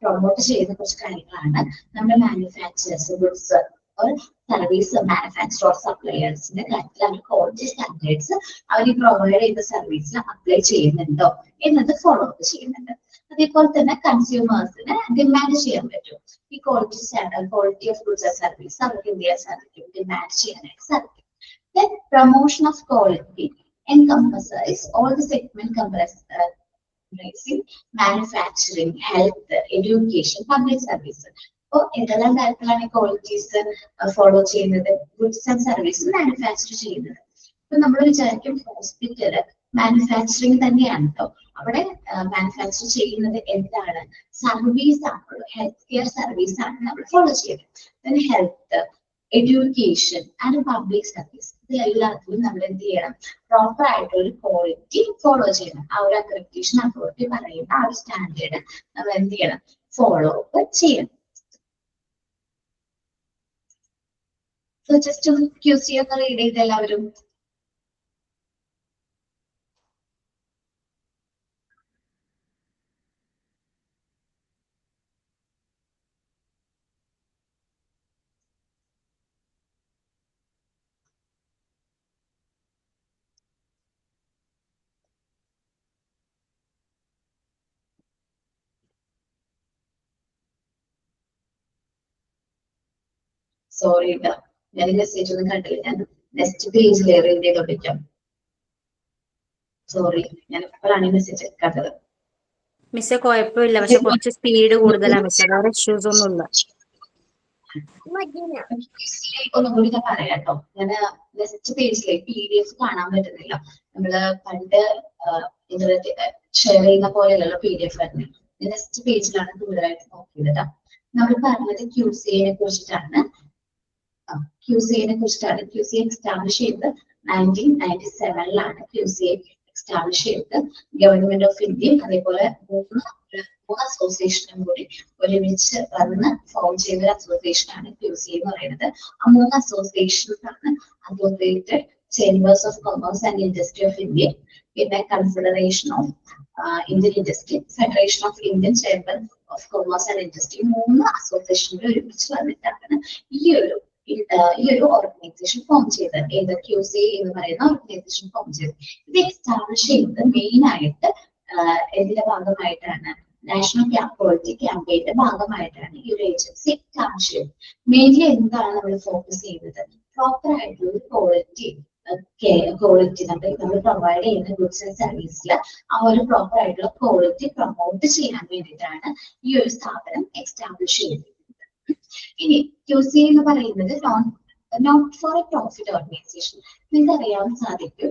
A: promote ചെയ്യുന്ന കുറച്ച് കാര്യങ്ങളാണ് നമ്മുടെ manufacturers goods or service manufacturer suppliersന്റെ കാര്യത്തിൽ അവർ quality standards അവർ provide ചെയ്ത സർവീസിന് apply ചെയ്യുന്നുണ്ടോ എന്നത് follow up ചെയ്യുന്നുണ്ട്. അതേപോലെ തന്നെ കൺസ്യൂമേഴ്സിന് ഡിമാൻഡ് ചെയ്യാൻ പറ്റും. ഈ quality standard, quality of goods and service അവർക്ക് എന്ത് ചെയ്യാൻ സാധിക്കും, ഡിമാൻഡ് ചെയ്യാനായിട്ട് സാധിക്കും. Then promotion of quality encompasses all the segment comprising manufacturing, health, education, public service. അപ്പോൾ ഏതെല്ലാം കാര്യത്തിലാണ് ക്വാളിറ്റീസ് ഫോളോ ചെയ്യുന്നത്? ഗുഡ്സ് ആൻഡ് സർവീസ് മാനുഫാക്ചർ ചെയ്യുന്നത്. ഇപ്പൊ നമ്മൾ വിചാരിക്കും ഹോസ്പിറ്റല് മാനുഫാക്ചറിങ് തന്നെയാണ് കേട്ടോ. അവിടെ മാനുഫാക്ചർ ചെയ്യുന്നത് എന്താണ്? സർവീസ് ആണുള്ളൂ, ഹെൽത്ത് കെയർ സർവീസ് ആണ് നമ്മൾ ഫോളോ ചെയ്യുന്നത്. Health, education and public service, ഇതിലെല്ലാത്തിലും നമ്മൾ എന്ത് ചെയ്യണം? പ്രോപ്പർ ആയിട്ടുള്ള ഒരു ക്വാളിറ്റി ഫോളോ ചെയ്യണം. ആ ഒരു അക്രഡിറ്റേഷൻ അതോറിറ്റി പറയുന്ന ആ ഒരു സ്റ്റാൻഡേർഡ് നമ്മൾ എന്ത് ചെയ്യണം? ഫോളോ അപ്പ് ചെയ്യണം. So just to QC ഒന്ന് റീഡ് ചെയ്ത് എല്ലാവരും. സോറി കേട്ടോ, ഞാൻ മെസ്സേജ് ഒന്നും കണ്ടില്ല. ഞാൻ നെക്സ്റ്റ് പേജിൽ റീഡ് ചെയ്തോണ്ടിരിക്കാം. സോറി, ഞാൻ ഇപ്പോഴാണ് മെസ്സേജ് കണ്ടത്.
C: മിസ്സേ കുഴപ്പമില്ല, പക്ഷെ കുറച്ച് സ്പീഡ് കൂടുതലാണ് മിസ്സേ, വേറെ ഇഷ്യൂസ് ഒന്നും ഇല്ല.
A: ഒന്നുകൂടി ഞാൻ പറയാം കേട്ടോ. ഞാൻ നെക്സ്റ്റ് പേജിലെ PDF കാണാൻ പറ്റുന്നില്ല. നമ്മള് പണ്ട് ഇന്റർനെറ്റ് ഷെയർ ചെയ്യുന്ന പോലെയല്ലല്ലോ PDF വരുന്നത്. നെക്സ്റ്റ് പേജിലാണ് കൂടുതലായിട്ട് നോക്കിയത് കേട്ടോ. നമ്മൾ പറഞ്ഞത് QCനെ കുറിച്ചിട്ടാണ്. QC എസ്റ്റാബ്ലിഷ് ചെയ്തത് 1997 QC എസ്റ്റാബ്ലിഷ് ചെയ്തത് ഗവൺമെന്റ് ഓഫ് ഇന്ത്യയും അതേപോലെ മൂന്ന് അസോസിയേഷനും കൂടി ഒരുമിച്ച് വന്ന് ഫോം ചെയ്ത അസോസിയേഷൻ ആണ് QC എന്ന് പറയുന്നത്. ആ മൂന്ന് അസോസിയേഷൻസ് ആണ് associated chambers of commerce and industry of India, പിന്നെ confederation of Indian industry, federation of Indian chamber of commerce and industry, 3 അസോസിയേഷനുകൾ ഒരുമിച്ച് വന്നിട്ടാണ് ഈ ഒരു ഓർഗനൈസേഷൻ ഫോം ചെയ്തത്. ഏത് QC എന്ന് പറയുന്ന ഓർഗനൈസേഷൻ ഫോം ചെയ്തത്. ഇത് എസ്റ്റാബ്ലിഷ് ചെയ്തത് മെയിൻ ആയിട്ട് ഇതിന്റെ ഭാഗമായിട്ടാണ്, നാഷണൽ ക്വാളിറ്റി ക്യാമ്പയിന്റെ ഭാഗമായിട്ടാണ് ഈ ഒരു ഏജൻസി എസ്റ്റാബ്ലിഷ് ചെയ്തത്. മെയിൻലി എന്താണ് നമ്മൾ ഫോക്കസ് ചെയ്തത്? പ്രോപ്പർ ആയിട്ടുള്ള ഒരു ക്വാളിറ്റി നമ്മൾ പ്രൊവൈഡ് ചെയ്യുന്ന ഗുഡ്സ് ആൻഡ് സർവീസിൽ ആ ഒരു പ്രോപ്പർ ആയിട്ടുള്ള ക്വാളിറ്റി പ്രൊമോട്ട് ചെയ്യാൻ വേണ്ടിയിട്ടാണ് ഈ ഒരു സ്ഥാപനം എസ്റ്റാബ്ലിഷ് ചെയ്തത്. ഇനി QC എന്ന് പറയുന്നത് not for a profit organisation. നിങ്ങൾക്ക് അറിയാൻ സാധിക്കും,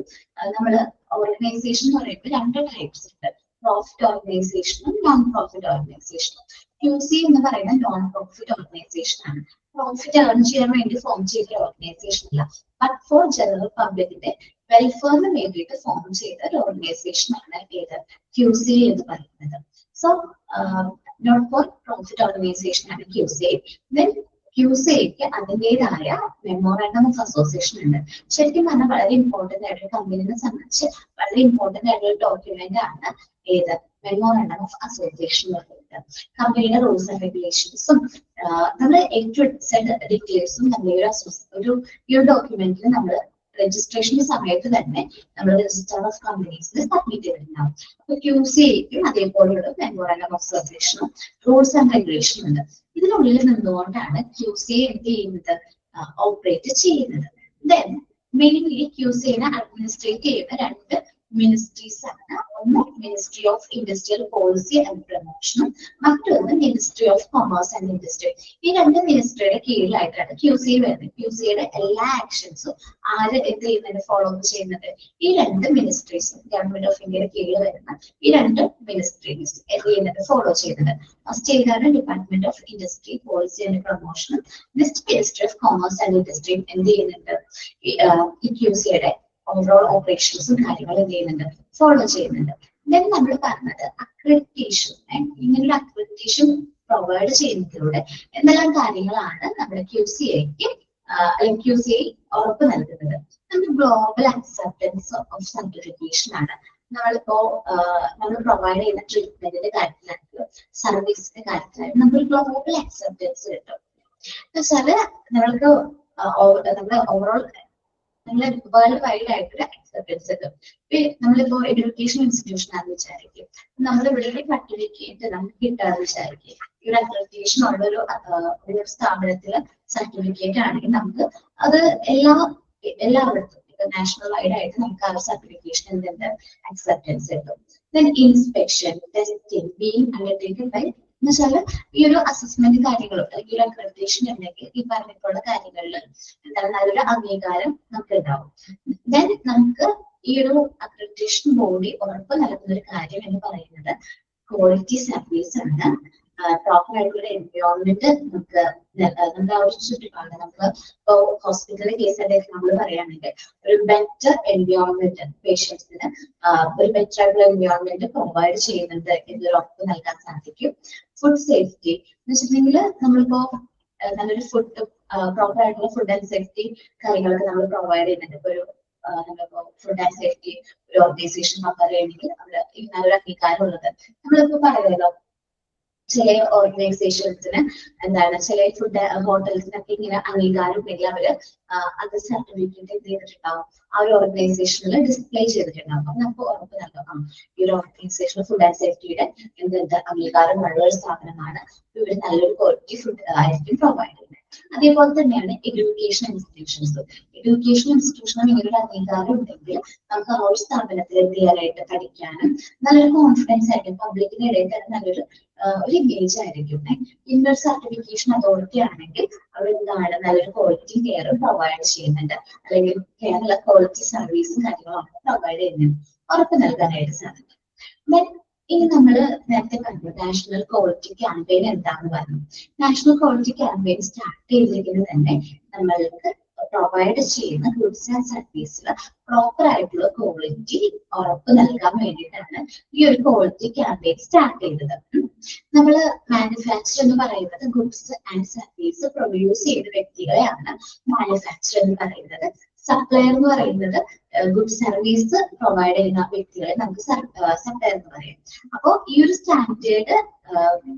A: നമ്മള് ഓർഗനൈസേഷൻ എന്ന് പറയുമ്പോൾ 2 ടൈപ്സ് ഉണ്ട്, പ്രോഫിറ്റ് ഓർഗനൈസേഷനും നോൺ പ്രോഫിറ്റ് ഓർഗനൈസേഷനും. QC എന്ന് പറയുന്ന നോൺ പ്രോഫിറ്റ് ഓർഗനൈസേഷൻ ആണ്. പ്രോഫിറ്റ് ഏൺ ചെയ്യാൻ വേണ്ടി ഫോം ചെയ്ത ഓർഗനൈസേഷൻ അല്ല, ബട്ട് ഫോർ ജനറൽ പബ്ലിക്കിന്റെ വെൽഫെയറിന് വേണ്ടിയിട്ട് ഫോം ചെയ്ത ഒരു ഓർഗനൈസേഷൻ ആണ് ഏത് QC എന്ന് പറയുന്നത്. So not for profit organisation ആണ് QC. ദെൻ QCക്ക് അതിൻ്റെതായ മെമ്മോറാണ്ടം ഓഫ് അസോസിയേഷൻ ഉണ്ട്. ശരിക്കും പറഞ്ഞാൽ വളരെ ഇമ്പോർട്ടന്റ് ആയിട്ടൊരു കമ്പനിയെ സംബന്ധിച്ച് വളരെ ഇമ്പോർട്ടന്റ് ആയിട്ടുള്ള ഡോക്യുമെന്റ് ആണ് ഏത് മെമ്മോറാണ്ടം ഓഫ് അസോസിയേഷൻ എന്ന് പറയുന്നത്. കമ്പനിയുടെ റൂൾസ് ആൻഡ് റെഗുലേഷൻസും നമ്മുടെ ഡീറ്റെയിൽസും നമ്മൾ ഈ ഒരു ഡോക്യുമെന്റിൽ നമ്മൾ രജിസ്ട്രേഷന്റെ സമയത്ത് തന്നെ നമ്മൾ രജിസ്റ്റർ ഓഫ് കമ്പനീസിൽ സബ്മിറ്റ് ചെയ്തിട്ടുണ്ടാവും. അപ്പൊ QCക്കും അതേപോലെയുള്ള മെമ്മോറാണ്ടം ഓഫ് അസോസിയേഷനും റൂൾസ് ആൻഡ് റെഗുലേഷൻ ഉണ്ട്. ഇതിനുള്ളിൽ നിന്നുകൊണ്ടാണ് QC എന്ത് ചെയ്യുന്നത്, ഓപ്പറേറ്റ് ചെയ്യുന്നത്. ദെൻ മെയിൻലി QCനെ അഡ്മിനിസ്ട്രേറ്റ് ചെയ്യുന്ന 2 മിനിസ്ട്രീസ് ആണ്. ഒന്ന് ministry of industrial policy and പ്രൊമോഷനും മറ്റൊന്ന് ministry of commerce and industry. ഈ 2 മിനിസ്ട്രിയുടെ കീഴിലായിട്ടാണ് QC വരുന്നത്. QCയുടെ എല്ലാ ആക്ഷൻസും ആര് എന്ത് ചെയ്യുന്നത്, ഫോളോ ചെയ്യുന്നത്? ഈ 2 മിനിസ്ട്രീസും ഗവൺമെന്റ് ഓഫ് ഇന്ത്യയുടെ കീഴിൽ വരുന്ന ഈ 2 മിനിസ്ട്രീസ് എന്ത് ചെയ്യുന്നത്, ഫോളോ ചെയ്യുന്നത്. ഫസ്റ്റ് ഏതാണ്? Department of industry policy and പ്രൊമോഷനും next ministry of commerce and ഇൻഡസ്ട്രിയും എന്ത് ചെയ്യുന്നുണ്ട്, ഈ QCയുടെ ഓവറോൾ ഓപ്പറേഷൻസും കാര്യങ്ങളും എന്ത് ചെയ്യുന്നുണ്ട്, ഫോളോ ചെയ്യുന്നുണ്ട്. ദെൻ നമ്മൾ പറഞ്ഞത് അക്രഡിറ്റേഷൻ. ഇങ്ങനൊരു അക്രഡിറ്റേഷൻ പ്രൊവൈഡ് ചെയ്യുന്നതിലൂടെ എന്തെല്ലാം കാര്യങ്ങളാണ് നമ്മുടെ QCക്ക് അല്ലെങ്കിൽ QC ഉറപ്പ് നൽകുന്നത്? നമ്മുടെ ഗ്ലോബൽ അക്സെപ്റ്റൻസ് ഓഫ് സർട്ടിഫിക്കേഷൻ ആണ്. നമ്മൾ പ്രൊവൈഡ് ചെയ്യുന്ന ട്രീറ്റ്മെന്റിന്റെ കാര്യത്തിലാണെങ്കിലും സർവീസിന്റെ കാര്യത്തിലായാലും നമ്മൾ ഗ്ലോബൽ അക്സെപ്റ്റൻസ് കിട്ടും. എന്നുവെച്ചാല് നമ്മൾക്ക് നമ്മുടെ ഓവറോൾ നമ്മളെ വേൾഡ് വൈഡ് ആയിട്ടൊരു അക്സെപ്റ്റൻസ് കിട്ടും. നമ്മളിപ്പോ എഡ്യൂക്കേഷൻ ഇൻസ്റ്റിറ്റ്യൂഷൻ ആണെന്ന് വിചാരിക്കും, നമ്മളിവിടെ സർട്ടിഫിക്കറ്റ് നമുക്ക് കിട്ടാന്ന് വിചാരിക്കും. ഈ ഒരു അക്രഡിറ്റേഷൻ ഉള്ള ഒരു സ്ഥാപനത്തില് സർട്ടിഫിക്കറ്റ് ആണെങ്കിൽ നമുക്ക് അത് എല്ലായിടത്തും നാഷണൽ വൈഡ് ആയിട്ട് നമുക്ക് ആ ഒരു സർട്ടിഫിക്കേഷൻ എന്തുണ്ട്, അക്സെപ്റ്റൻസ് കിട്ടും. Then inspection, testing being undertaken by എന്ന് വെച്ചാല് ഈ ഒരു അസസ്മെന്റ് കാര്യങ്ങളും അല്ലെങ്കിൽ ഒരു അക്രഡിറ്റേഷൻ ഉണ്ടെങ്കിൽ ഈ പറഞ്ഞിട്ടുള്ള കാര്യങ്ങളിൽ എന്താണ് നല്ലൊരു അംഗീകാരം നമുക്ക് ഉണ്ടാവും. ദെൻ നമുക്ക് ഈ ഒരു അക്രഡിറ്റേഷൻ ബോഡി ഉറപ്പ് നൽകുന്ന ഒരു കാര്യം എന്ന് പറയുന്നത് ക്വാളിറ്റി സർവീസ് ആണ്. പ്രോപ്പർ ആയിട്ടുള്ള എൻവയോൺമെന്റ് നമുക്ക് നമ്മുടെ ആ ഒരു ചുറ്റുപാട്, നമുക്ക് ഇപ്പോ ഹോസ്പിറ്റലിലെ കേസായിട്ട് നമ്മൾ പറയുകയാണെങ്കിൽ ഒരു ബെറ്റർ എൻവയോൺമെന്റ് പേഷ്യൻസിന് ഒരു ബെറ്റർ ആയിട്ടുള്ള എൻവയോൺമെന്റ് പ്രൊവൈഡ് ചെയ്യുന്നുണ്ട് എന്നൊരു ഉറപ്പ് നൽകാൻ സാധിക്കും. ഫുഡ് സേഫ്റ്റി എന്ന് വെച്ചിട്ടുണ്ടെങ്കിൽ നമ്മളിപ്പോ നല്ലൊരു പ്രോപ്പർ ആയിട്ടുള്ള ഫുഡ് ആൻഡ് സേഫ്റ്റി കാര്യങ്ങളൊക്കെ നമ്മൾ പ്രൊവൈഡ് ചെയ്യുന്നുണ്ട്. ഇപ്പൊ ഒരു നമ്മളിപ്പോ ഫുഡ് ആൻഡ് സേഫ്റ്റി ഒരു ഓർഗനൈസേഷൻ പറയുകയാണെങ്കിൽ നല്ലൊരു അംഗീകാരം ഉള്ളത്. നമ്മളിപ്പോ പറയുമല്ലോ ചില ഓർഗനൈസേഷൻസിന് എന്താണ്, ചില ഫുഡ് ഹോട്ടൽസിനൊക്കെ ഇങ്ങനെ അംഗീകാരം ഉണ്ടെങ്കിൽ അവര് അത് സർട്ടിഫിക്കറ്റ് എന്ത് ചെയ്തിട്ടുണ്ടാവും, ആ ഒരു ഓർഗനൈസേഷനിൽ ഡിസ്പ്ലേ ചെയ്തിട്ടുണ്ടാവും. അപ്പൊ നമുക്ക് ഉറപ്പ് നൽകാം ഈ ഒരു ഓർഗനൈസേഷൻ ഫുഡ് ആൻഡ് സേഫ്റ്റിയുടെ എന്ത് അംഗീകാരം ഉള്ള ഒരു സ്ഥാപനമാണ്, ഇവർ നല്ലൊരു ക്വാളിറ്റി ഫുഡ് ആയിരിക്കും പ്രൊവൈഡ് ചെയ്യുന്നത്. അതേപോലെ തന്നെയാണ് എഡ്യൂക്കേഷൻ ഇൻസ്റ്റിറ്റ്യൂഷൻസ്. എഡ്യൂക്കേഷൻ ഇൻസ്റ്റിറ്റ്യൂഷനും ഇങ്ങനൊരു അംഗീകാരം ഉണ്ടെങ്കിൽ നമുക്ക് ആ ഒരു സ്ഥാപനത്തിൽ എന്ത് ചെയ്യാനായിട്ട് പഠിക്കാനും നല്ലൊരു കോൺഫിഡൻസ് ആയിരിക്കും, പബ്ലിക്കിന്റെ ഇടയിൽ തന്നെ നല്ലൊരു ഒരു എൻഗേജ് ആയിരിക്കും. ഇന്നൊരു സർട്ടിഫിക്കേഷൻ അതോറിറ്റി ആണെങ്കിൽ അവർ എന്താണ് നല്ലൊരു ക്വാളിറ്റി കെയർ പ്രൊവൈഡ് ചെയ്യുന്നുണ്ട്, അല്ലെങ്കിൽ കേരള ക്വാളിറ്റി സർവീസും കാര്യങ്ങളും പ്രൊവൈഡ് ചെയ്യുന്നുണ്ട്, ഉറപ്പ് നൽകാനായിട്ട് സാധിക്കും. ഇനി നമ്മൾ നേരത്തെ കണ്ടു നാഷണൽ ക്വാളിറ്റി ക്യാമ്പയിൻ എന്താണെന്ന് പറഞ്ഞു. നാഷണൽ ക്വാളിറ്റി ക്യാമ്പയിൻ സ്റ്റാർട്ട് ചെയ്തിരിക്കുന്നത് തന്നെ നമ്മൾക്ക് പ്രൊവൈഡ് ചെയ്യുന്ന ഗുഡ്സ് ആൻഡ് സർവീസിൽ പ്രോപ്പർ ആയിട്ടുള്ള ക്വാളിറ്റി ഉറപ്പ് നൽകാൻ വേണ്ടിയിട്ടാണ് ഈ ഒരു ക്വാളിറ്റി ക്യാമ്പയിൻ സ്റ്റാർട്ട് ചെയ്തത്. നമ്മൾ മാനുഫാക്ചർ എന്ന് പറയുന്നത് ഗുഡ്സ് ആൻഡ് സർവീസ് പ്രൊഡ്യൂസ് ചെയ്ത വ്യക്തികളെയാണ് മാനുഫാക്ചർ എന്ന് പറയുന്നത്. സപ്ലയർ എന്ന് പറയുന്നത് ഗുഡ് സർവീസ് പ്രൊവൈഡ് ചെയ്യുന്ന വ്യക്തികളെ നമുക്ക് സപ്ലയർ എന്ന് പറയും. അപ്പോൾ ഈ ഒരു സ്റ്റാൻഡേർഡ്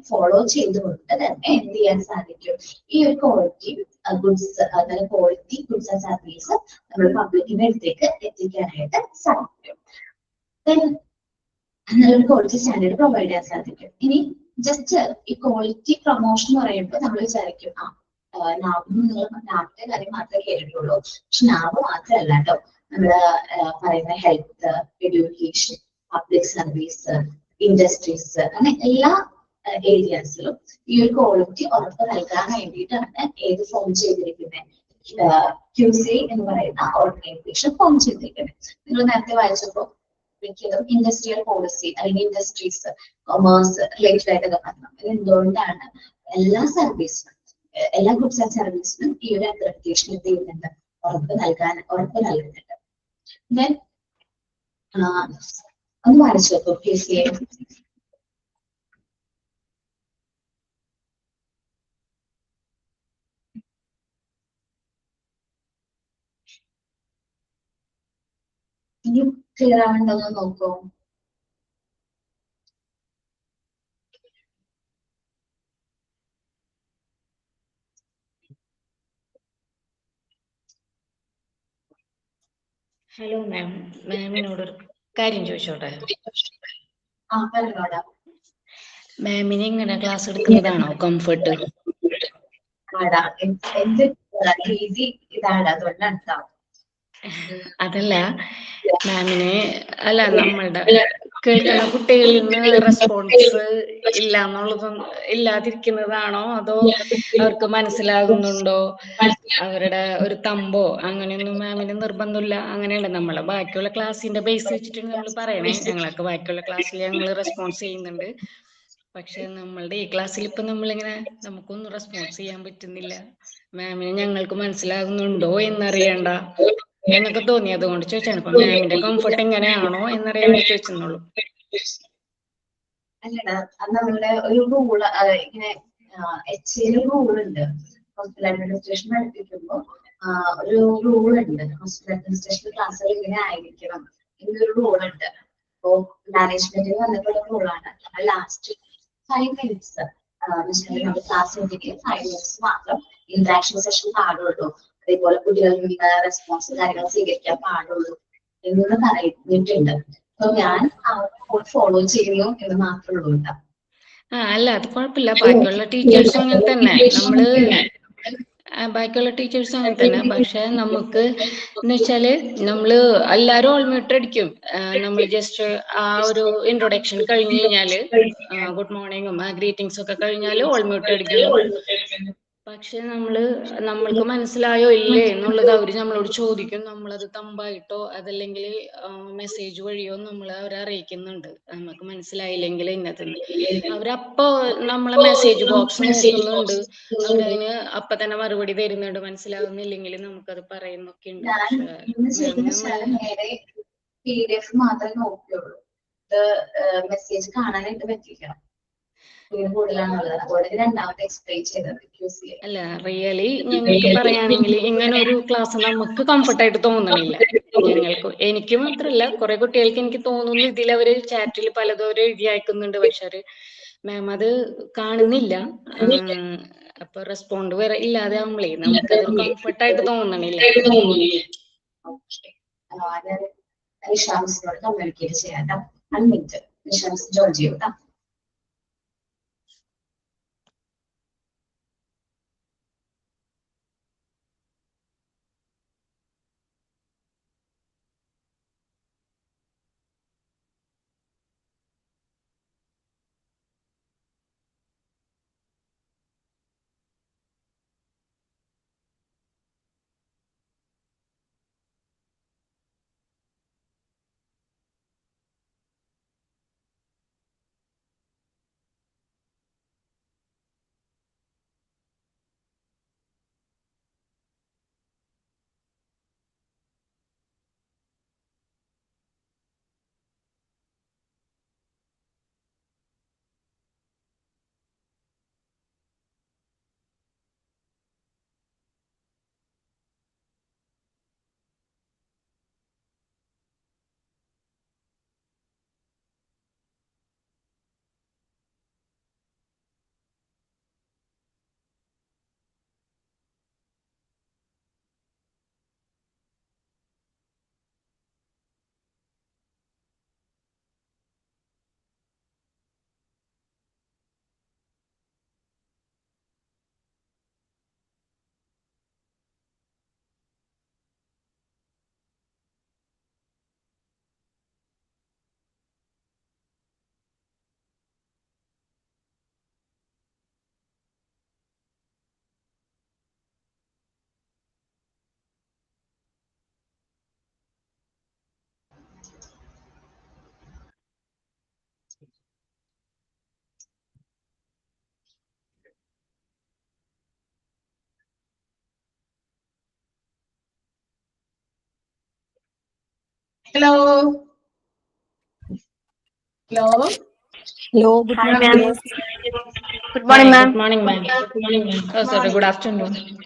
A: ഫോളോ ചെയ്തുകൊണ്ട് തന്നെ എന്ത് ചെയ്യാൻ സാധിക്കും, ഈ ഒരു ക്വാളിറ്റി ഗുഡ്സ്, അതായത് ക്വാളിറ്റി ഗുഡ്സ് ആൻഡ് സർവീസ് നമ്മൾ പബ്ലിക്കിന്റെ അടുത്തേക്ക് എത്തിക്കാനായിട്ട് സാധിക്കും. നല്ലൊരു ക്വാളിറ്റി സ്റ്റാൻഡേർഡ് പ്രൊവൈഡ് ചെയ്യാൻ സാധിക്കും. ഇനി ജസ്റ്റ് ഈ ക്വാളിറ്റി പ്രൊമോഷൻ എന്ന് പറയുമ്പോൾ നമ്മൾ വിചാരിക്കും നാട്ടിലെ കാര്യം മാത്രമേ കേട്ടിട്ടുള്ളൂ. പക്ഷെ നാവ് മാത്രമല്ല കേട്ടോ, നമ്മള് പറയുന്ന health, education, public service, industries, അങ്ങനെ എല്ലാ ഏരിയാസിലും ഈ ഒരു ക്വാളിറ്റി ഉറപ്പ് നൽകാൻ വേണ്ടിയിട്ടാണ് ഏത് ഫോം ചെയ്തിരിക്കുന്നത്, QC എന്ന് പറയുന്ന ഓർഗനൈസേഷൻ ഫോം ചെയ്തിരിക്കുന്നത്. നിങ്ങൾ നേരത്തെ വായിച്ചപ്പോൾ മിക്കതും ഇൻഡസ്ട്രിയൽ പോളിസി അല്ലെങ്കിൽ ഇൻഡസ്ട്രീസ്, കൊമേഴ്സ് റിലേറ്റഡ് ആയിട്ടൊക്കെ പറഞ്ഞു. ഇത് എന്തുകൊണ്ടാണ് എല്ലാ സർവീസിനും, എല്ലാ ഗുഡ്സ് ആൻഡ് സർവീസിനും ഈ ഒരു അക്രഡിറ്റേഷൻ എന്ത് ചെയ്യുന്നുണ്ട്, ഉറപ്പ് നൽകുന്നുണ്ട്. ദെൻ ഒന്ന് വായിച്ചു നോക്കൂ QC. ഇനി ക്ലിയർ ആവുന്നുണ്ടോന്ന് നോക്കൂ.
B: ഹലോ മാം, മാമിനോടൊരു കാര്യം ചോദിച്ചോട്ടെ?
A: പറഞ്ഞോടാ.
B: മാമിന് ഇങ്ങനെ ക്ലാസ് എടുക്കുന്നതാണോ കംഫർട്ട്?
A: എന്ത് രീതി ഇതാണ്, അതുകൊണ്ടാണ് ട്ടോ.
B: അതല്ല മാമിന്, അല്ല നമ്മളുടെ കേൾക്കുന്ന കുട്ടികളിൽ നിന്ന് റെസ്പോൺസ് ഇല്ല എന്നുള്ളതും ഇല്ലാതിരിക്കുന്നതാണോ, അതോ അവർക്ക് മനസ്സിലാകുന്നുണ്ടോ, അവരുടെ ഒരു തമ്പോ അങ്ങനെയൊന്നും മാമിന് നിർബന്ധമില്ല? അങ്ങനെയുണ്ട്. നമ്മളെ ബാക്കിയുള്ള ക്ലാസ്സിന്റെ ബേസ് വെച്ചിട്ടാണ് നമ്മൾ പറയണേ. ഞങ്ങളൊക്കെ ബാക്കിയുള്ള ക്ലാസ്സിൽ ഞങ്ങൾ റെസ്പോൺസ് ചെയ്യുന്നുണ്ട്. പക്ഷെ നമ്മളുടെ ഈ ക്ലാസ്സിൽ ഇപ്പൊ നമ്മളിങ്ങനെ നമുക്കൊന്നും റെസ്പോൺസ് ചെയ്യാൻ പറ്റുന്നില്ല. മാമിന് ഞങ്ങൾക്ക് മനസ്സിലാകുന്നുണ്ടോ എന്നറിയണ്ട എന്നൊക്കെ തോന്നി, അതുകൊണ്ട് ചോദിച്ചാണ്. അപ്പൊ മാമിന്റെ കംഫർട്ട് എങ്ങനെയാണോ എന്നറിയാൻ വേണ്ടി ചോദിച്ചെന്നുള്ളൂ.
A: അല്ലടാ, അത് നമ്മളുടെ ഒരു റൂള്, ഇങ്ങനെ HA റൂളുണ്ട്. ഹോസ്പിറ്റൽ അഡ്മിനിസ്ട്രേഷൻ പഠിപ്പിക്കുമ്പോൾ ഒരു റൂളുണ്ട്, ഹോസ്പിറ്റൽ അഡ്മിനിസ്ട്രേഷൻ ക്ലാസ്സുകൾ ഇങ്ങനെ ആയിരിക്കണം എന്നൊരു റൂളുണ്ട്. അപ്പോ മാനേജ്മെന്റിൽ വന്നിട്ടുള്ള റൂളാണ്. ലാസ്റ്റ് 5 minutes നമ്മൾ ക്ലാസ് ഉണ്ടെങ്കിൽ 5 minutes മാത്രം ഇന്ററാക്ഷൻ സെഷൻ പാടുള്ളൂ. അതേപോലെ കുട്ടികളിൽ നിന്ന് റെസ്പോൺസ് കാര്യങ്ങൾ സ്വീകരിക്കാൻ പാടുള്ളൂ എന്ന് പറഞ്ഞിട്ടുണ്ട്. അപ്പൊ ഞാൻ ഫോളോ ചെയ്യുന്നു എന്ന് മാത്രമേ ഉള്ളൂ കേട്ടോ.
B: അല്ല, അത് കുഴപ്പമില്ല. ബാക്കിയുള്ള ടീച്ചേഴ്സും അങ്ങനെ തന്നെ. ബാക്കിയുള്ള ടീച്ചേഴ്സും അങ്ങനെ തന്നെ. പക്ഷെ നമുക്ക് എന്ന് വെച്ചാല് നമ്മള് എല്ലാരും ഓൾ മ്യൂട്ട് അടിക്കും. നമ്മൾ ജസ്റ്റ് ആ ഒരു ഇൻട്രൊഡക്ഷൻ കഴിഞ്ഞ് കഴിഞ്ഞാല് ഗുഡ് മോർണിംഗും ഗ്രീറ്റിംഗ്സും ഒക്കെ കഴിഞ്ഞാല് ഓൾ മ്യൂട്ട് അടിക്കുന്നു. പക്ഷെ നമ്മൾക്ക് മനസ്സിലായോ ഇല്ലേ എന്നുള്ളത് അവര് നമ്മളോട് ചോദിക്കും. നമ്മളത് തമ്പായിട്ടോ അതല്ലെങ്കിൽ മെസ്സേജ് വഴിയോ അവരെ അറിയിക്കുന്നുണ്ട്. നമുക്ക് മനസ്സിലായില്ലെങ്കിൽ ഇന്നതെന്ന് അവരപ്പോ നമ്മളെ മെസ്സേജ് ബോക്സ് നോക്കുന്നുണ്ട്. അവരതിന് അപ്പൊ തന്നെ മറുപടി തരുന്നുണ്ട്. മനസ്സിലാവുന്നില്ലെങ്കിൽ നമുക്കത് പറയുന്നൊക്കെ ഉണ്ട്.
A: PDF മാത്രമേ നോക്കിയുള്ളൂ. മെസ്സേജ് കാണാനായിട്ട് പറ്റില്ല.
B: അല്ല, റിയലി ഞങ്ങൾക്ക് പറയുകയാണെങ്കിൽ ഇങ്ങനെ ഒരു ക്ലാസ് നമുക്ക് കംഫർട്ടായിട്ട് തോന്നണില്ല. എനിക്ക് മാത്രല്ല, കുറെ കുട്ടികൾക്ക് എനിക്ക് തോന്നുന്നു ഇതിൽ അവര് ചാറ്റിൽ പലതും എഴുതി അയക്കുന്നുണ്ട്. പക്ഷെ മാം അത് കാണുന്നില്ല. അപ്പൊ റെസ്പോണ്ട് വരെ ഇല്ലാതെ ആവുമ്പളേ നമുക്കതൊരു കംഫർട്ടായിട്ട് തോന്നണില്ല.
A: കമ്മ്യൂണിക്കേറ്റ് ചെയ്യാം. അൺമിറ്റ് join ചെയ്യൂട്ടാ. Hello. Hello.
D: Hello, good
C: Hi,
D: morning,
C: ma'am.
D: miss.
C: Good morning,
B: Hi,
C: ma'am.
B: good morning, ma'am. Oh, sorry, good afternoon.